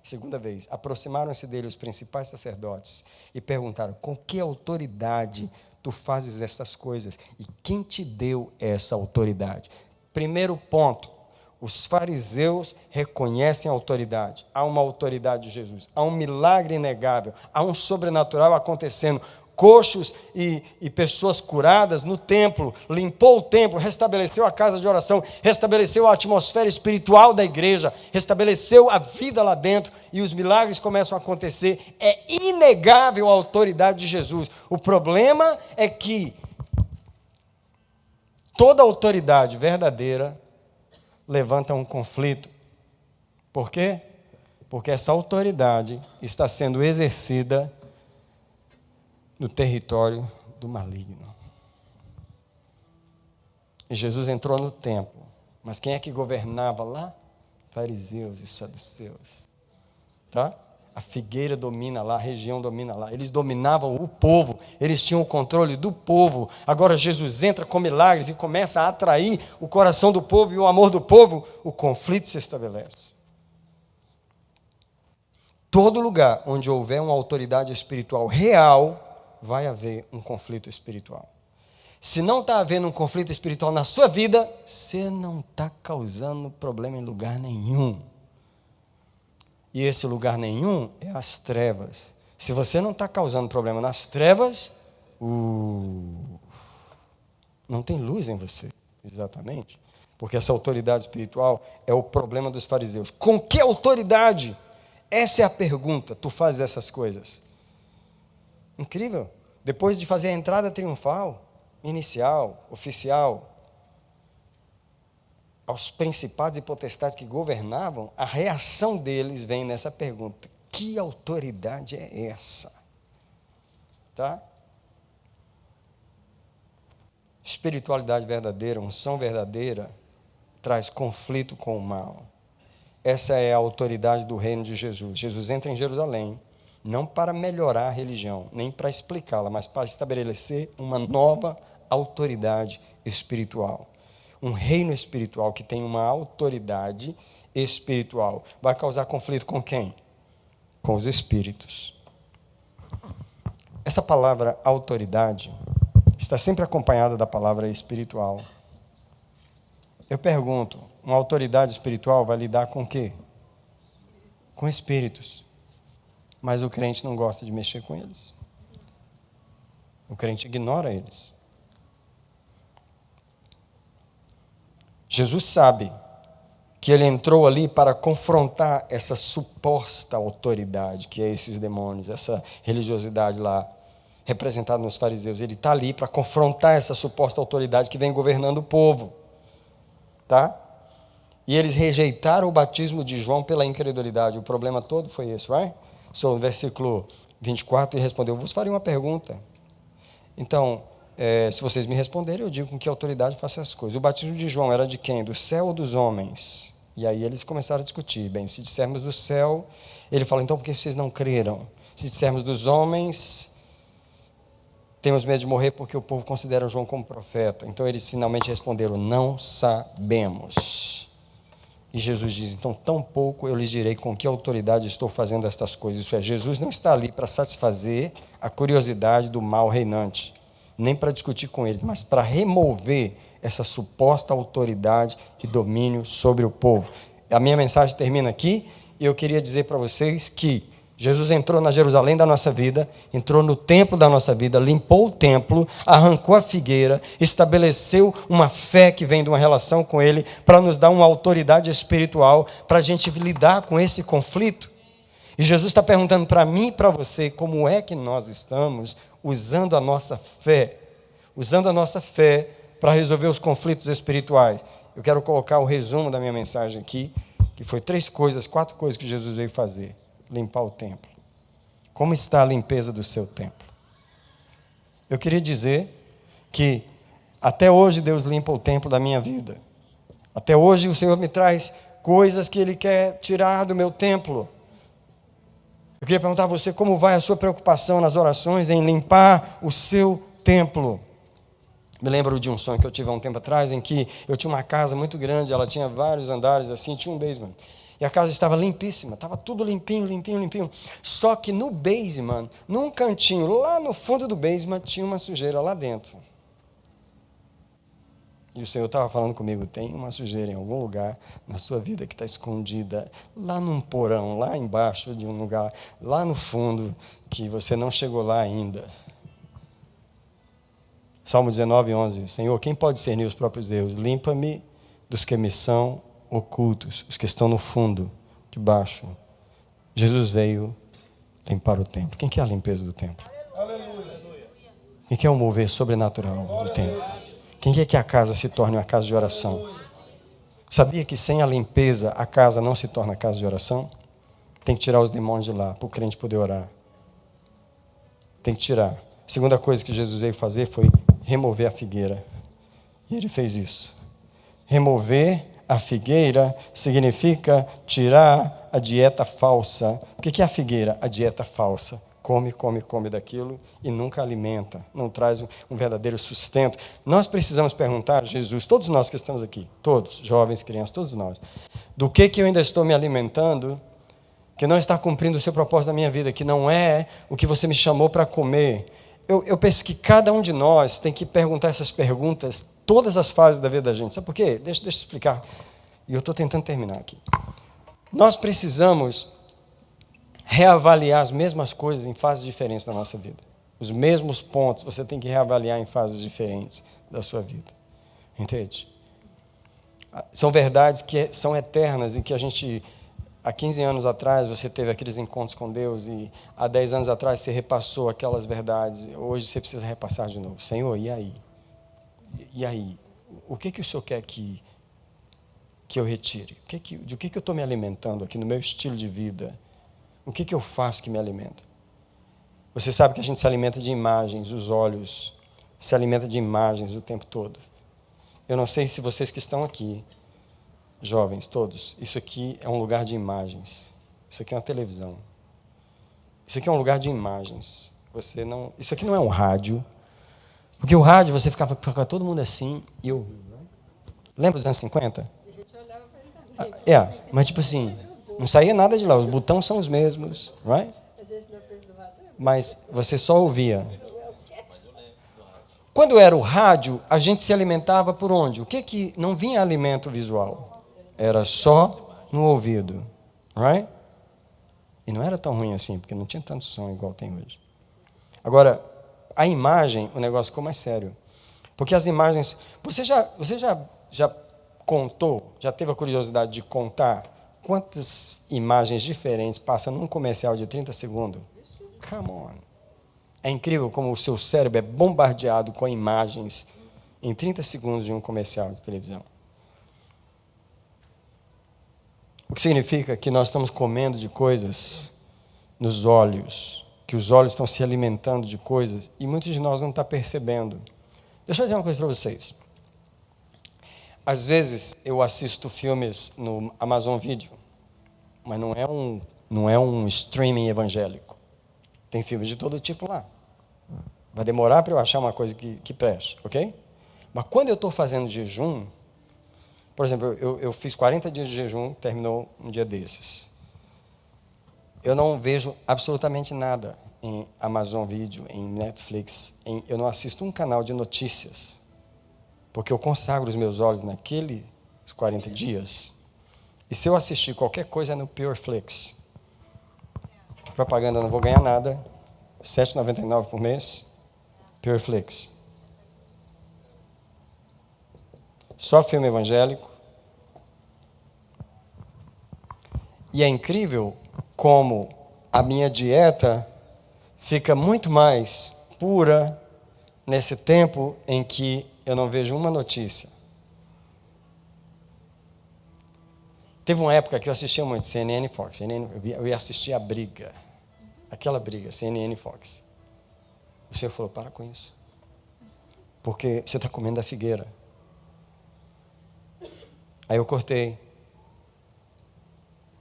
segunda vez, aproximaram-se dele os principais sacerdotes e perguntaram: com que autoridade tu fazes estas coisas? E quem te deu essa autoridade? Primeiro ponto, os fariseus reconhecem a autoridade. Há uma autoridade de Jesus, há um milagre inegável, há um sobrenatural acontecendo. Coxos e pessoas curadas no templo, limpou o templo, restabeleceu a casa de oração, restabeleceu a atmosfera espiritual da igreja, restabeleceu a vida lá dentro e os milagres começam a acontecer. É inegável a autoridade de Jesus. O problema é que toda autoridade verdadeira levanta um conflito. Por quê? Porque essa autoridade está sendo exercida no território do maligno. E Jesus entrou no templo, mas quem é que governava lá? Fariseus e saduceus. Tá? A figueira domina lá, a região domina lá. Eles dominavam o povo, eles tinham o controle do povo. Agora Jesus entra com milagres e começa a atrair o coração do povo e o amor do povo. O conflito se estabelece. Todo lugar onde houver uma autoridade espiritual real, vai haver um conflito espiritual. Se não está havendo um conflito espiritual na sua vida, você não está causando problema em lugar nenhum. E esse lugar nenhum é as trevas. Se você não está causando problema nas trevas, Não tem luz em você, exatamente. Porque essa autoridade espiritual é o problema dos fariseus. Com que autoridade? Essa é a pergunta. Tu fazes essas coisas. Incrível. Depois de fazer a entrada triunfal, inicial, oficial, aos principados e potestades que governavam, a reação deles vem nessa pergunta: que autoridade é essa? Tá? Espiritualidade verdadeira, unção verdadeira, traz conflito com o mal. Essa é a autoridade do reino de Jesus. Jesus entra em Jerusalém, não para melhorar a religião, nem para explicá-la, mas para estabelecer uma nova autoridade espiritual. Um reino espiritual que tem uma autoridade espiritual. Vai causar conflito com quem? Com os espíritos. Essa palavra autoridade está sempre acompanhada da palavra espiritual. Eu pergunto, uma autoridade espiritual vai lidar com o quê? Com espíritos. Mas o crente não gosta de mexer com eles. O crente ignora eles. Jesus sabe que ele entrou ali para confrontar essa suposta autoridade, que é esses demônios, essa religiosidade lá, representada nos fariseus. Ele está ali para confrontar essa suposta autoridade que vem governando o povo. Tá? E eles rejeitaram o batismo de João pela incredulidade. O problema todo foi esse, right? So, no versículo 24, ele respondeu: vos farei uma pergunta. Então, se vocês me responderem, eu digo com que autoridade faço essas coisas. O batismo de João era de quem? Do céu ou dos homens? E aí eles começaram a discutir. Bem, se dissermos do céu, ele fala: então por que vocês não creram? Se dissermos dos homens, temos medo de morrer porque o povo considera João como profeta. Então eles finalmente responderam: não sabemos. E Jesus diz: então tão pouco eu lhes direi com que autoridade estou fazendo estas coisas. Isso é, Jesus não está ali para satisfazer a curiosidade do mal reinante, nem para discutir com eles, mas para remover essa suposta autoridade e domínio sobre o povo. A minha mensagem termina aqui, e eu queria dizer para vocês que Jesus entrou na Jerusalém da nossa vida, entrou no templo da nossa vida, limpou o templo, arrancou a figueira, estabeleceu uma fé que vem de uma relação com Ele, para nos dar uma autoridade espiritual, para a gente lidar com esse conflito. E Jesus está perguntando para mim e para você, como é que nós estamos usando a nossa fé para resolver os conflitos espirituais. Eu quero colocar o resumo da minha mensagem aqui, que foi 4 coisas que Jesus veio fazer. Limpar o templo. Como está a limpeza do seu templo? Eu queria dizer que até hoje Deus limpa o templo da minha vida. Até hoje o Senhor me traz coisas que Ele quer tirar do meu templo. Eu queria perguntar a você como vai a sua preocupação nas orações em limpar o seu templo. Me lembro de um sonho que eu tive há um tempo atrás, em que eu tinha uma casa muito grande, ela tinha vários andares assim, tinha um basement. E a casa estava limpíssima, estava tudo limpinho. Só que no basement, num cantinho, lá no fundo do basement, tinha uma sujeira lá dentro. E o Senhor estava falando comigo: tem uma sujeira em algum lugar na sua vida que está escondida, lá num porão, lá embaixo de um lugar, lá no fundo, que você não chegou lá ainda. Salmo 19:11. Senhor, quem pode discernir os próprios erros? Limpa-me dos que me são ocultos, os que estão no fundo, debaixo. Jesus veio limpar o templo. Quem quer a limpeza do templo? Aleluia. Quem quer o mover sobrenatural do templo? Quem quer que a casa se torne uma casa de oração? Sabia que sem a limpeza a casa não se torna casa de oração? Tem que tirar os demônios de lá para o crente poder orar. Tem que tirar. A segunda coisa que Jesus veio fazer foi remover a figueira. E Ele fez isso. Remover a figueira significa tirar a dieta falsa. O que é a figueira? A dieta falsa. Come daquilo e nunca alimenta, não traz um verdadeiro sustento. Nós precisamos perguntar a Jesus, todos nós que estamos aqui, todos, jovens, crianças, todos nós, do que eu ainda estou me alimentando, que não está cumprindo o seu propósito na minha vida, que não é o que você me chamou para comer. Eu penso que cada um de nós tem que perguntar essas perguntas todas as fases da vida da gente. Sabe por quê? Deixa eu explicar. E eu estou tentando terminar aqui. Nós precisamos reavaliar as mesmas coisas em fases diferentes da nossa vida. Os mesmos pontos você tem que reavaliar em fases diferentes da sua vida. Entende? São verdades que são eternas e que a gente, há 15 anos atrás, você teve aqueles encontros com Deus e há 10 anos atrás você repassou aquelas verdades. Hoje você precisa repassar de novo. Senhor, e aí? E aí? O que o Senhor quer que eu retire? De que eu estou me alimentando aqui no meu estilo de vida? O que eu faço que me alimenta? Você sabe que a gente se alimenta de imagens, os olhos se alimentam de imagens o tempo todo. Eu não sei se vocês que estão aqui, jovens todos, isso aqui é um lugar de imagens. Isso aqui é uma televisão. Isso aqui é um lugar de imagens. Isso aqui não é um rádio. Porque o rádio você ficava todo mundo assim e eu. Lembra dos anos 50? A gente olhava para ele também. Mas tipo assim, não saía nada de lá, os botões são os mesmos, right? A gente não fez do rádio. Mas você só ouvia. Quando era o rádio, a gente se alimentava por onde? O que não vinha alimento visual? Era só no ouvido, right? E não era tão ruim assim, porque não tinha tanto som igual tem hoje. Agora, a imagem, o negócio ficou mais sério. Porque as imagens... Você já contou, já teve a curiosidade de contar quantas imagens diferentes passam num comercial de 30 segundos? Come on. É incrível como o seu cérebro é bombardeado com imagens em 30 segundos de um comercial de televisão. O que significa que nós estamos comendo de coisas nos olhos, que os olhos estão se alimentando de coisas e muitos de nós não estão percebendo. Deixa eu dizer uma coisa para vocês. Às vezes eu assisto filmes no Amazon Video, mas não é um streaming evangélico. Tem filmes de todo tipo lá. Vai demorar para eu achar uma coisa que preste, ok? Mas quando eu estou fazendo jejum, por exemplo, eu fiz 40 dias de jejum, terminou um dia desses. Eu não vejo absolutamente nada em Amazon Video, em Netflix, eu não assisto um canal de notícias, porque eu consagro os meus olhos naqueles 40 dias. E se eu assistir qualquer coisa é no Pureflix. Propaganda, não vou ganhar nada. R$ 7,99 por mês. Pureflix. Só filme evangélico. E é incrível como a minha dieta fica muito mais pura nesse tempo em que eu não vejo uma notícia. Teve uma época que eu assistia muito CNN e Fox. Eu ia assistir a briga. Aquela briga, CNN e Fox. O Senhor falou, para com isso. Porque você está comendo a figueira. Aí eu cortei.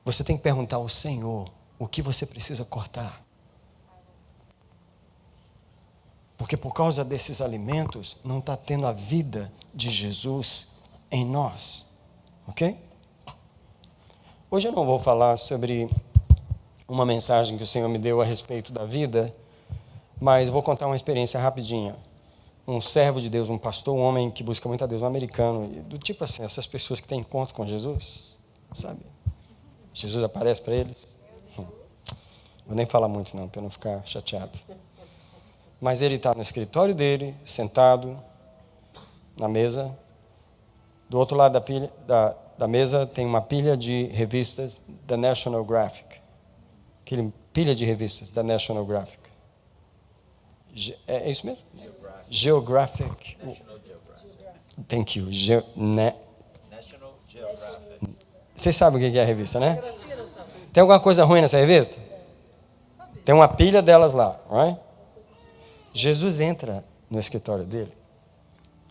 Você tem que perguntar ao Senhor o que você precisa cortar. Porque por causa desses alimentos, não está tendo a vida de Jesus em nós. Ok? Hoje eu não vou falar sobre uma mensagem que o Senhor me deu a respeito da vida, mas vou contar uma experiência rapidinha. Um servo de Deus, um pastor, um homem que busca muito a Deus, um americano, do tipo assim, essas pessoas que têm encontro com Jesus, sabe? Jesus aparece para eles. Vou nem falar muito não, para eu não ficar chateado. Mas ele está no escritório dele, sentado na mesa. Do outro lado da mesa tem uma pilha de revistas da National Geographic. Aquele pilha de revistas da National Geographic. É isso mesmo? Geographic. National Geographic. Thank you. National Geographic. Vocês sabem o que é a revista, né? Tem alguma coisa ruim nessa revista? Tem uma pilha delas lá, right? Jesus entra no escritório dele,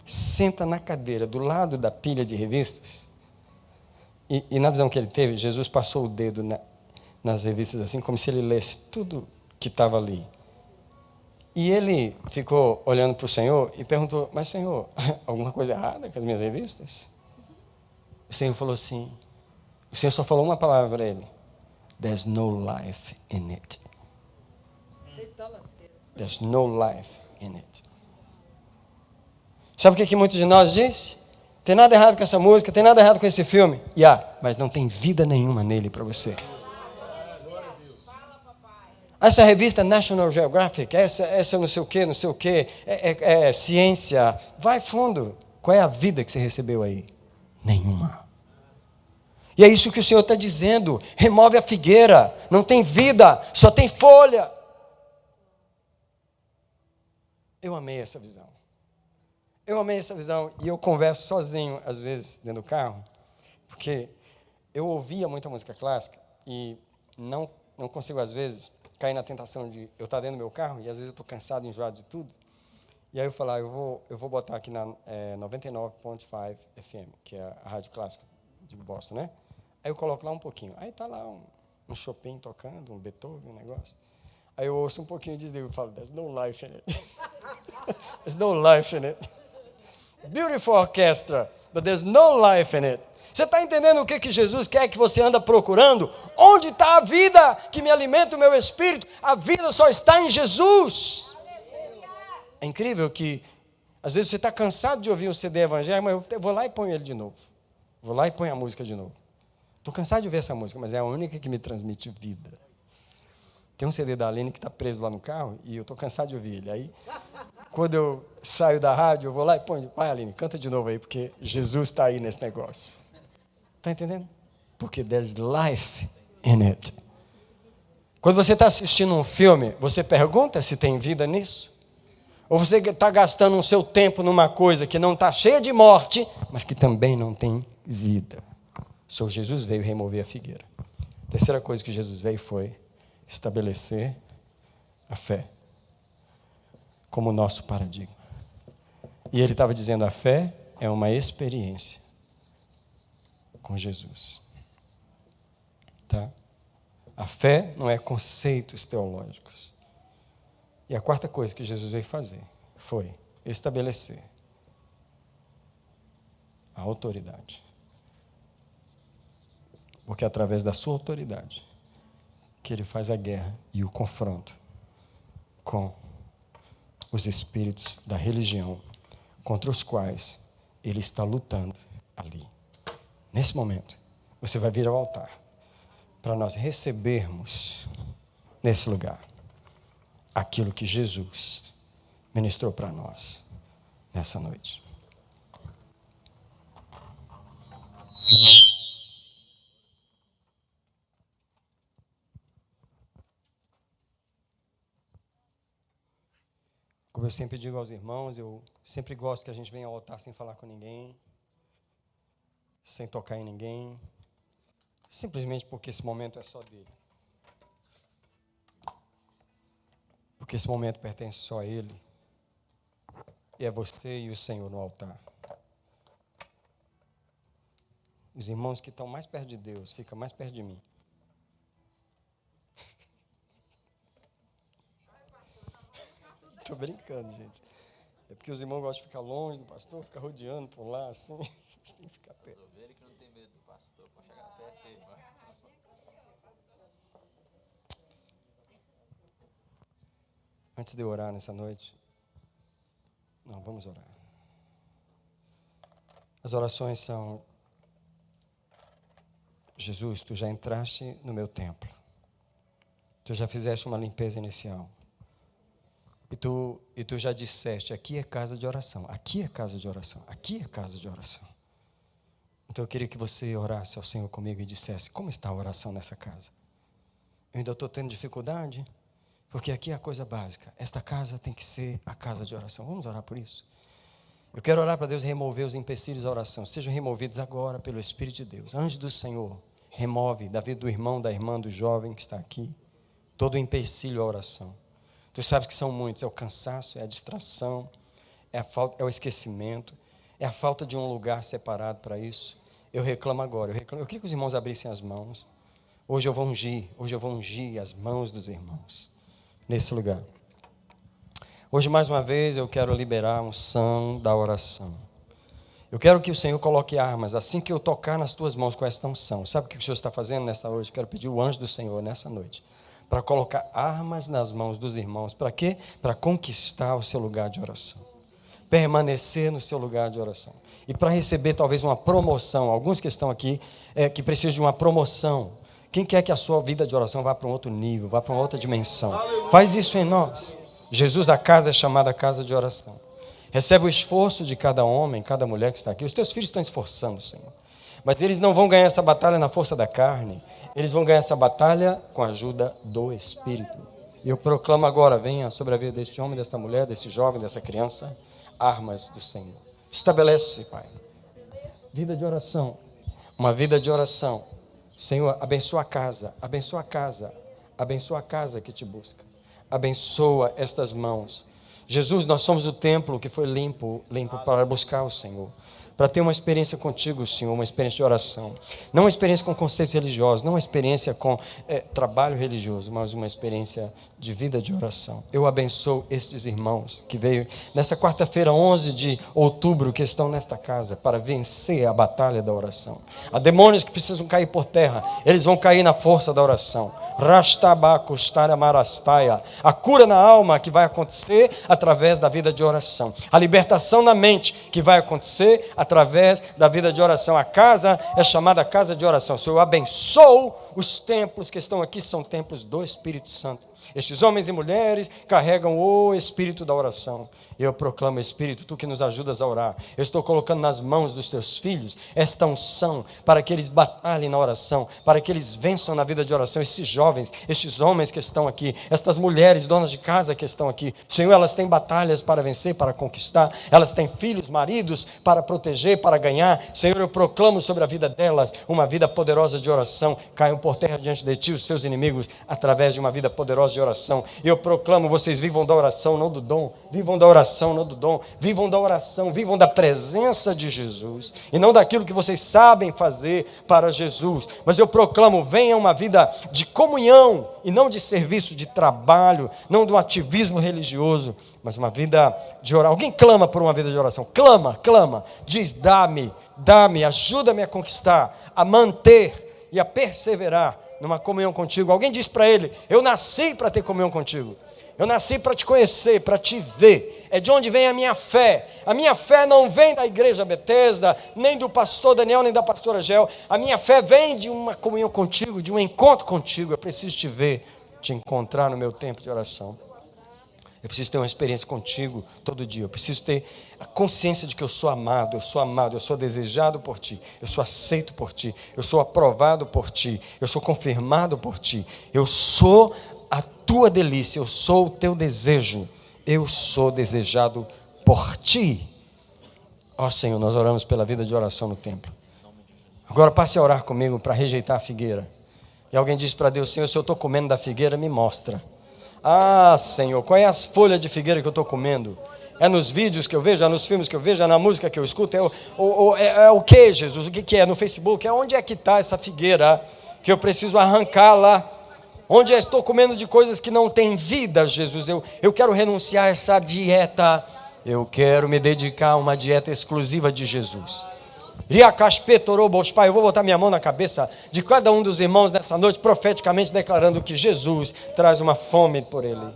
senta na cadeira do lado da pilha de revistas, e na visão que ele teve, Jesus passou o dedo nas revistas assim, como se ele lesse tudo que estava ali. E ele ficou olhando para o Senhor e perguntou, mas Senhor, alguma coisa errada com as minhas revistas? O Senhor falou assim, o Senhor só falou uma palavra para ele, there's no life in it. There's no life in it. Sabe o que muitos de nós dizem? Tem nada errado com essa música, tem nada errado com esse filme. Mas não tem vida nenhuma nele para você. Essa revista National Geographic, essa não sei o quê, não sei o quê, é ciência. Vai fundo. Qual é a vida que você recebeu aí? Nenhuma. E é isso que o Senhor está dizendo. Remove a figueira. Não tem vida, só tem folha. Eu amei essa visão. Eu amei essa visão. E eu converso sozinho, às vezes, dentro do carro. Porque eu ouvia muita música clássica e não consigo, às vezes, cair na tentação de eu estar dentro do meu carro e, às vezes, eu estou cansado, enjoado de tudo. E aí eu falar, eu vou botar aqui na 99.5 FM, que é a rádio clássica de Boston, né? Aí eu coloco lá um pouquinho. Aí está lá um Chopin tocando, um Beethoven, um negócio. Aí eu ouço um pouquinho e desligo e falo, there's no life in it. There's no life in it. Beautiful orchestra, but there's no life in it. Você está entendendo o que Jesus quer que você anda procurando? Onde está a vida que me alimenta o meu espírito? A vida só está em Jesus. É incrível que, às vezes, você está cansado de ouvir um CD evangélico, mas eu vou lá e ponho ele de novo. Vou lá e ponho a música de novo. Estou cansado de ouvir essa música, mas é a única que me transmite vida. Tem um CD da Aline que está preso lá no carro e eu estou cansado de ouvir ele. Aí, quando eu saio da rádio, eu vou lá e ponho, pai, Aline, canta de novo aí, porque Jesus está aí nesse negócio. Está entendendo? Porque there's life in it. Quando você está assistindo um filme, você pergunta se tem vida nisso? Ou você está gastando o seu tempo numa coisa que não está cheia de morte, mas que também não tem vida? Só Jesus veio remover a figueira. A terceira coisa que Jesus veio foi estabelecer a fé como nosso paradigma. E ele estava dizendo, a fé é uma experiência com Jesus. Tá? A fé não é conceitos teológicos. E a quarta coisa que Jesus veio fazer foi estabelecer a autoridade. Porque é através da sua autoridade que ele faz a guerra e o confronto com os espíritos da religião contra os quais ele está lutando ali. Nesse momento, você vai vir ao altar para nós recebermos nesse lugar aquilo que Jesus ministrou para nós nessa noite. Como eu sempre digo aos irmãos, eu sempre gosto que a gente venha ao altar sem falar com ninguém, sem tocar em ninguém, simplesmente porque esse momento é só dele. Porque esse momento pertence só a Ele. E é você e o Senhor no altar. Os irmãos que estão mais perto de Deus, ficam mais perto de mim. Estou brincando, gente. É porque os irmãos gostam de ficar longe do pastor, ficar rodeando por lá, assim. Vocês têm que ficar perto. As ovelhas que não tem medo do pastor, pode chegar perto dele, mano. Antes de eu orar nessa noite, vamos orar. As orações são: Jesus, tu já entraste no meu templo. Tu já fizeste uma limpeza inicial. E tu já disseste, aqui é casa de oração, aqui é casa de oração, aqui é casa de oração. Então eu queria que você orasse ao Senhor comigo e dissesse, como está a oração nessa casa? Eu ainda estou tendo dificuldade, porque aqui é a coisa básica. Esta casa tem que ser a casa de oração. Vamos orar por isso? Eu quero orar para Deus remover os empecilhos da oração. Sejam removidos agora pelo Espírito de Deus. Anjo do Senhor, remove da vida do irmão, da irmã, do jovem que está aqui, todo o empecilho à oração. Tu sabes que são muitos, é o cansaço, é a distração, é a falta, é o esquecimento, é a falta de um lugar separado para isso. Eu reclamo agora, eu queria que os irmãos abrissem as mãos. Hoje eu vou ungir as mãos dos irmãos nesse lugar. Hoje, mais uma vez, eu quero liberar a unção da oração. Eu quero que o Senhor coloque armas, assim que eu tocar nas tuas mãos com esta unção. Sabe o que o Senhor está fazendo nessa noite? Quero pedir o anjo do Senhor nessa noite, para colocar armas nas mãos dos irmãos. Para quê? Para conquistar o seu lugar de oração. Permanecer no seu lugar de oração. E para receber talvez uma promoção. Alguns que estão aqui que precisam de uma promoção, Quem quer que a sua vida de oração vá para um outro nível, vá para uma outra dimensão? Faz isso em nós. Jesus, a casa é chamada casa de oração. Recebe o esforço de cada homem, cada mulher que está aqui. Os teus filhos estão esforçando, Senhor. Mas eles não vão ganhar essa batalha na força da carne. Eles vão ganhar essa batalha com a ajuda do Espírito. E eu proclamo agora, venha sobre a vida deste homem, desta mulher, desse jovem, dessa criança, armas do Senhor. Estabelece, Pai, vida de oração. Uma vida de oração. Senhor, abençoa a casa, abençoa a casa, abençoa a casa que te busca. Abençoa estas mãos. Jesus, nós somos o templo que foi limpo para buscar o Senhor. Para ter uma experiência contigo, Senhor, uma experiência de oração. Não uma experiência com conceitos religiosos, não uma experiência com trabalho religioso, mas uma experiência de vida de oração. Eu abençoo estes irmãos que veio nesta quarta-feira, 11 de outubro, que estão nesta casa para vencer a batalha da oração. Há demônios que precisam cair por terra, eles vão cair na força da oração. A cura na alma que vai acontecer através da vida de oração. A libertação na mente que vai acontecer através da vida de oração. A casa é chamada casa de oração. Senhor, eu abençoo os templos que estão aqui, são templos do Espírito Santo. Estes homens e mulheres carregam o Espírito da oração. Eu proclamo, Espírito, Tu que nos ajudas a orar. Eu estou colocando nas mãos dos Teus filhos esta unção para que eles batalhem na oração, para que eles vençam na vida de oração. Esses jovens, estes homens que estão aqui, estas mulheres, donas de casa que estão aqui. Senhor, elas têm batalhas para vencer, para conquistar. Elas têm filhos, maridos para proteger, para ganhar. Senhor, eu proclamo sobre a vida delas uma vida poderosa de oração. Caiam por terra diante de Ti os seus inimigos através de uma vida poderosa de oração. Eu proclamo, vocês vivam da oração, não do dom. Vivam da oração, não do dom. Vivam da oração, vivam da presença de Jesus. E não daquilo que vocês sabem fazer para Jesus. Mas eu proclamo, venha uma vida de comunhão e não de serviço, de trabalho, não do ativismo religioso, mas uma vida de oração. Alguém clama por uma vida de oração? Clama, clama. Diz, dá-me, ajuda-me a conquistar, a manter e a perseverar numa comunhão contigo. Alguém diz para ele, eu nasci para ter comunhão contigo. Eu nasci para te conhecer, para te ver. É de onde vem a minha fé. A minha fé não vem da igreja Betesda, nem do pastor Daniel, nem da pastora Gel. A minha fé vem de uma comunhão contigo, de um encontro contigo. Eu preciso te ver, te encontrar no meu tempo de oração. Eu preciso ter uma experiência contigo todo dia. Eu preciso ter a consciência de que eu sou amado, eu sou desejado por Ti, eu sou aceito por Ti, eu sou aprovado por Ti, eu sou confirmado por Ti, eu sou a Tua delícia, eu sou o Teu desejo, eu sou desejado por Ti. Ó Senhor, nós oramos pela vida de oração no templo. Agora passe a orar comigo para rejeitar a figueira. E alguém diz para Deus, Senhor, se eu estou comendo da figueira, me mostra. Ah, Senhor, qual é as folhas de figueira que eu estou comendo? É nos vídeos que eu vejo, é nos filmes que eu vejo, é na música que eu escuto? É o que, Jesus? O que é? No Facebook? Onde é que está essa figueira que eu preciso arrancá-la? Onde eu estou comendo de coisas que não têm vida, Jesus? Eu quero renunciar a essa dieta. Eu quero me dedicar a uma dieta exclusiva de Jesus. Pai, eu vou botar minha mão na cabeça de cada um dos irmãos nessa noite, profeticamente declarando que Jesus traz uma fome por Ele.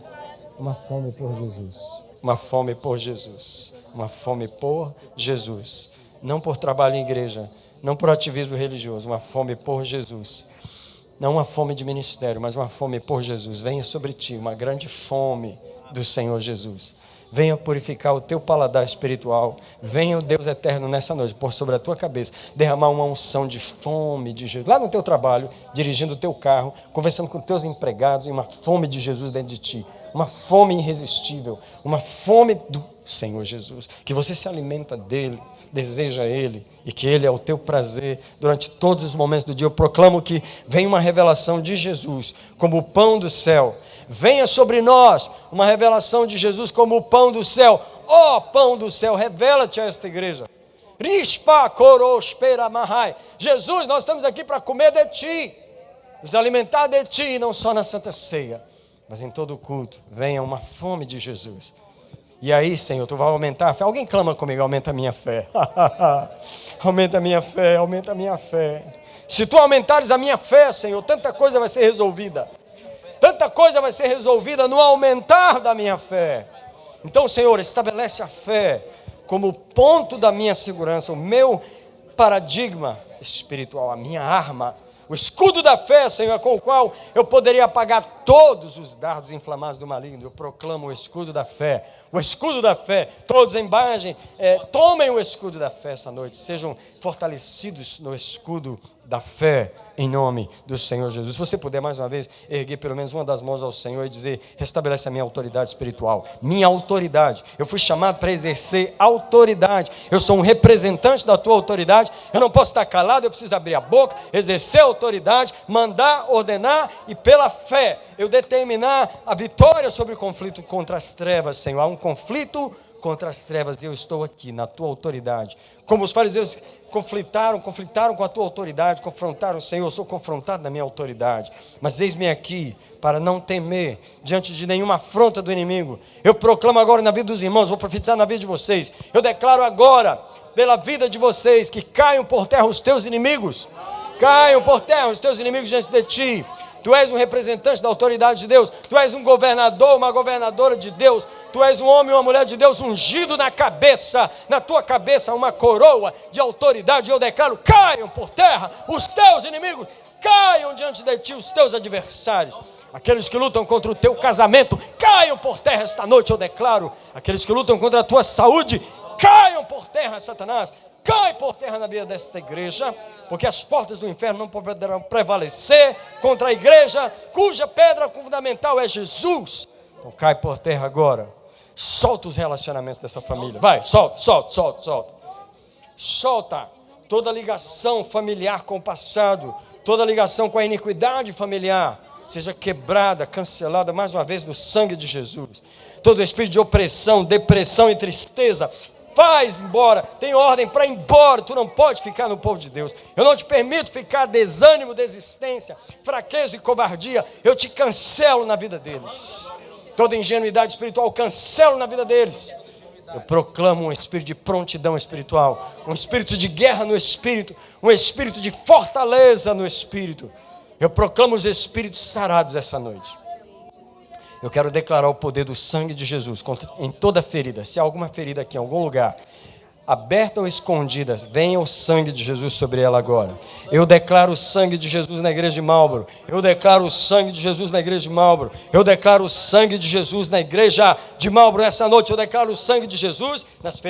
Uma fome por Jesus. Uma fome por Jesus. Uma fome por Jesus. Não por trabalho em igreja, não por ativismo religioso, uma fome por Jesus. Não uma fome de ministério, mas uma fome por Jesus. Venha sobre ti uma grande fome do Senhor Jesus. Venha purificar o teu paladar espiritual. Venha o Deus eterno nessa noite, pôr sobre a tua cabeça, derramar uma unção de fome de Jesus. Lá no teu trabalho, dirigindo o teu carro, conversando com teus empregados, e uma fome de Jesus dentro de ti. Uma fome irresistível, uma fome do Senhor Jesus. Que você se alimenta dele, deseja ele, e que ele é o teu prazer durante todos os momentos do dia. Eu proclamo que vem uma revelação de Jesus como o pão do céu. Venha sobre nós uma revelação de Jesus como o pão do céu. Ó pão do céu, revela-te a esta igreja. Jesus, nós estamos aqui para comer de Ti, nos alimentar de Ti, não só na Santa Ceia, mas em todo o culto. Venha uma fome de Jesus. E aí, Senhor, Tu vai aumentar a fé. Alguém clama comigo, aumenta a minha fé. Aumenta a minha fé, aumenta a minha fé. Se Tu aumentares a minha fé, Senhor, tanta coisa vai ser resolvida. Tanta coisa vai ser resolvida no aumentar da minha fé. Então, Senhor, estabelece a fé como ponto da minha segurança, o meu paradigma espiritual, a minha arma, O escudo da fé, Senhor, com o qual eu poderia apagar todos os dardos inflamados do maligno. Eu proclamo o escudo da fé. O escudo da fé. Todos em imagem, tomem o escudo da fé essa noite. Sejam fortalecidos no escudo da fé, em nome do Senhor Jesus. Se você puder, mais uma vez, erguer pelo menos uma das mãos ao Senhor e dizer: restabelece a minha autoridade espiritual. Minha autoridade. Eu fui chamado para exercer autoridade. Eu sou um representante da tua autoridade. Eu não posso estar calado, eu preciso abrir a boca, exercer a autoridade, mandar, ordenar e pela fé eu determinar a vitória sobre o conflito contra as trevas, Senhor. Há um conflito contra as trevas e eu estou aqui na tua autoridade. Como os fariseus conflitaram com a tua autoridade, confrontaram o Senhor, eu sou confrontado na minha autoridade. Mas eis-me aqui para não temer diante de nenhuma afronta do inimigo. Eu proclamo agora na vida dos irmãos, vou profetizar na vida de vocês. Eu declaro agora, pela vida de vocês, que caiam por terra os teus inimigos. Caiam por terra os teus inimigos diante de ti. Tu és um representante da autoridade de Deus. Tu és um governador, uma governadora de Deus. Tu és um homem e uma mulher de Deus ungido na cabeça. Na tua cabeça uma coroa de autoridade. Eu declaro: caiam por terra os teus inimigos. Caiam diante de ti os teus adversários. Aqueles que lutam contra o teu casamento, caiam por terra esta noite, eu declaro. Aqueles que lutam contra a tua saúde, caiam por terra, Satanás. Cai por terra na vida desta igreja, porque as portas do inferno não poderão prevalecer contra a igreja, cuja pedra fundamental é Jesus. Então cai por terra agora. Solta os relacionamentos dessa família. Vai, solta. Solta toda ligação familiar com o passado, toda ligação com a iniquidade familiar, seja quebrada, cancelada mais uma vez no sangue de Jesus. Todo espírito de opressão, depressão e tristeza, faz embora, tem ordem para ir embora. Tu não pode ficar no povo de Deus. Eu não te permito ficar desânimo, desistência, fraqueza e covardia. Eu te cancelo na vida deles. Toda ingenuidade espiritual, cancelo na vida deles. Eu proclamo um espírito de prontidão espiritual, um espírito de guerra no espírito, um espírito de fortaleza no espírito. Eu proclamo os espíritos sarados essa noite. Eu quero declarar o poder do sangue de Jesus em toda ferida. Se há alguma ferida aqui em algum lugar, aberta ou escondida, venha o sangue de Jesus sobre ela agora. Eu declaro o sangue de Jesus na igreja de Marlborough. Eu declaro o sangue de Jesus na igreja de Marlborough. Eu declaro o sangue de Jesus na igreja de Marlborough essa noite. Eu declaro o sangue de Jesus nas feridas.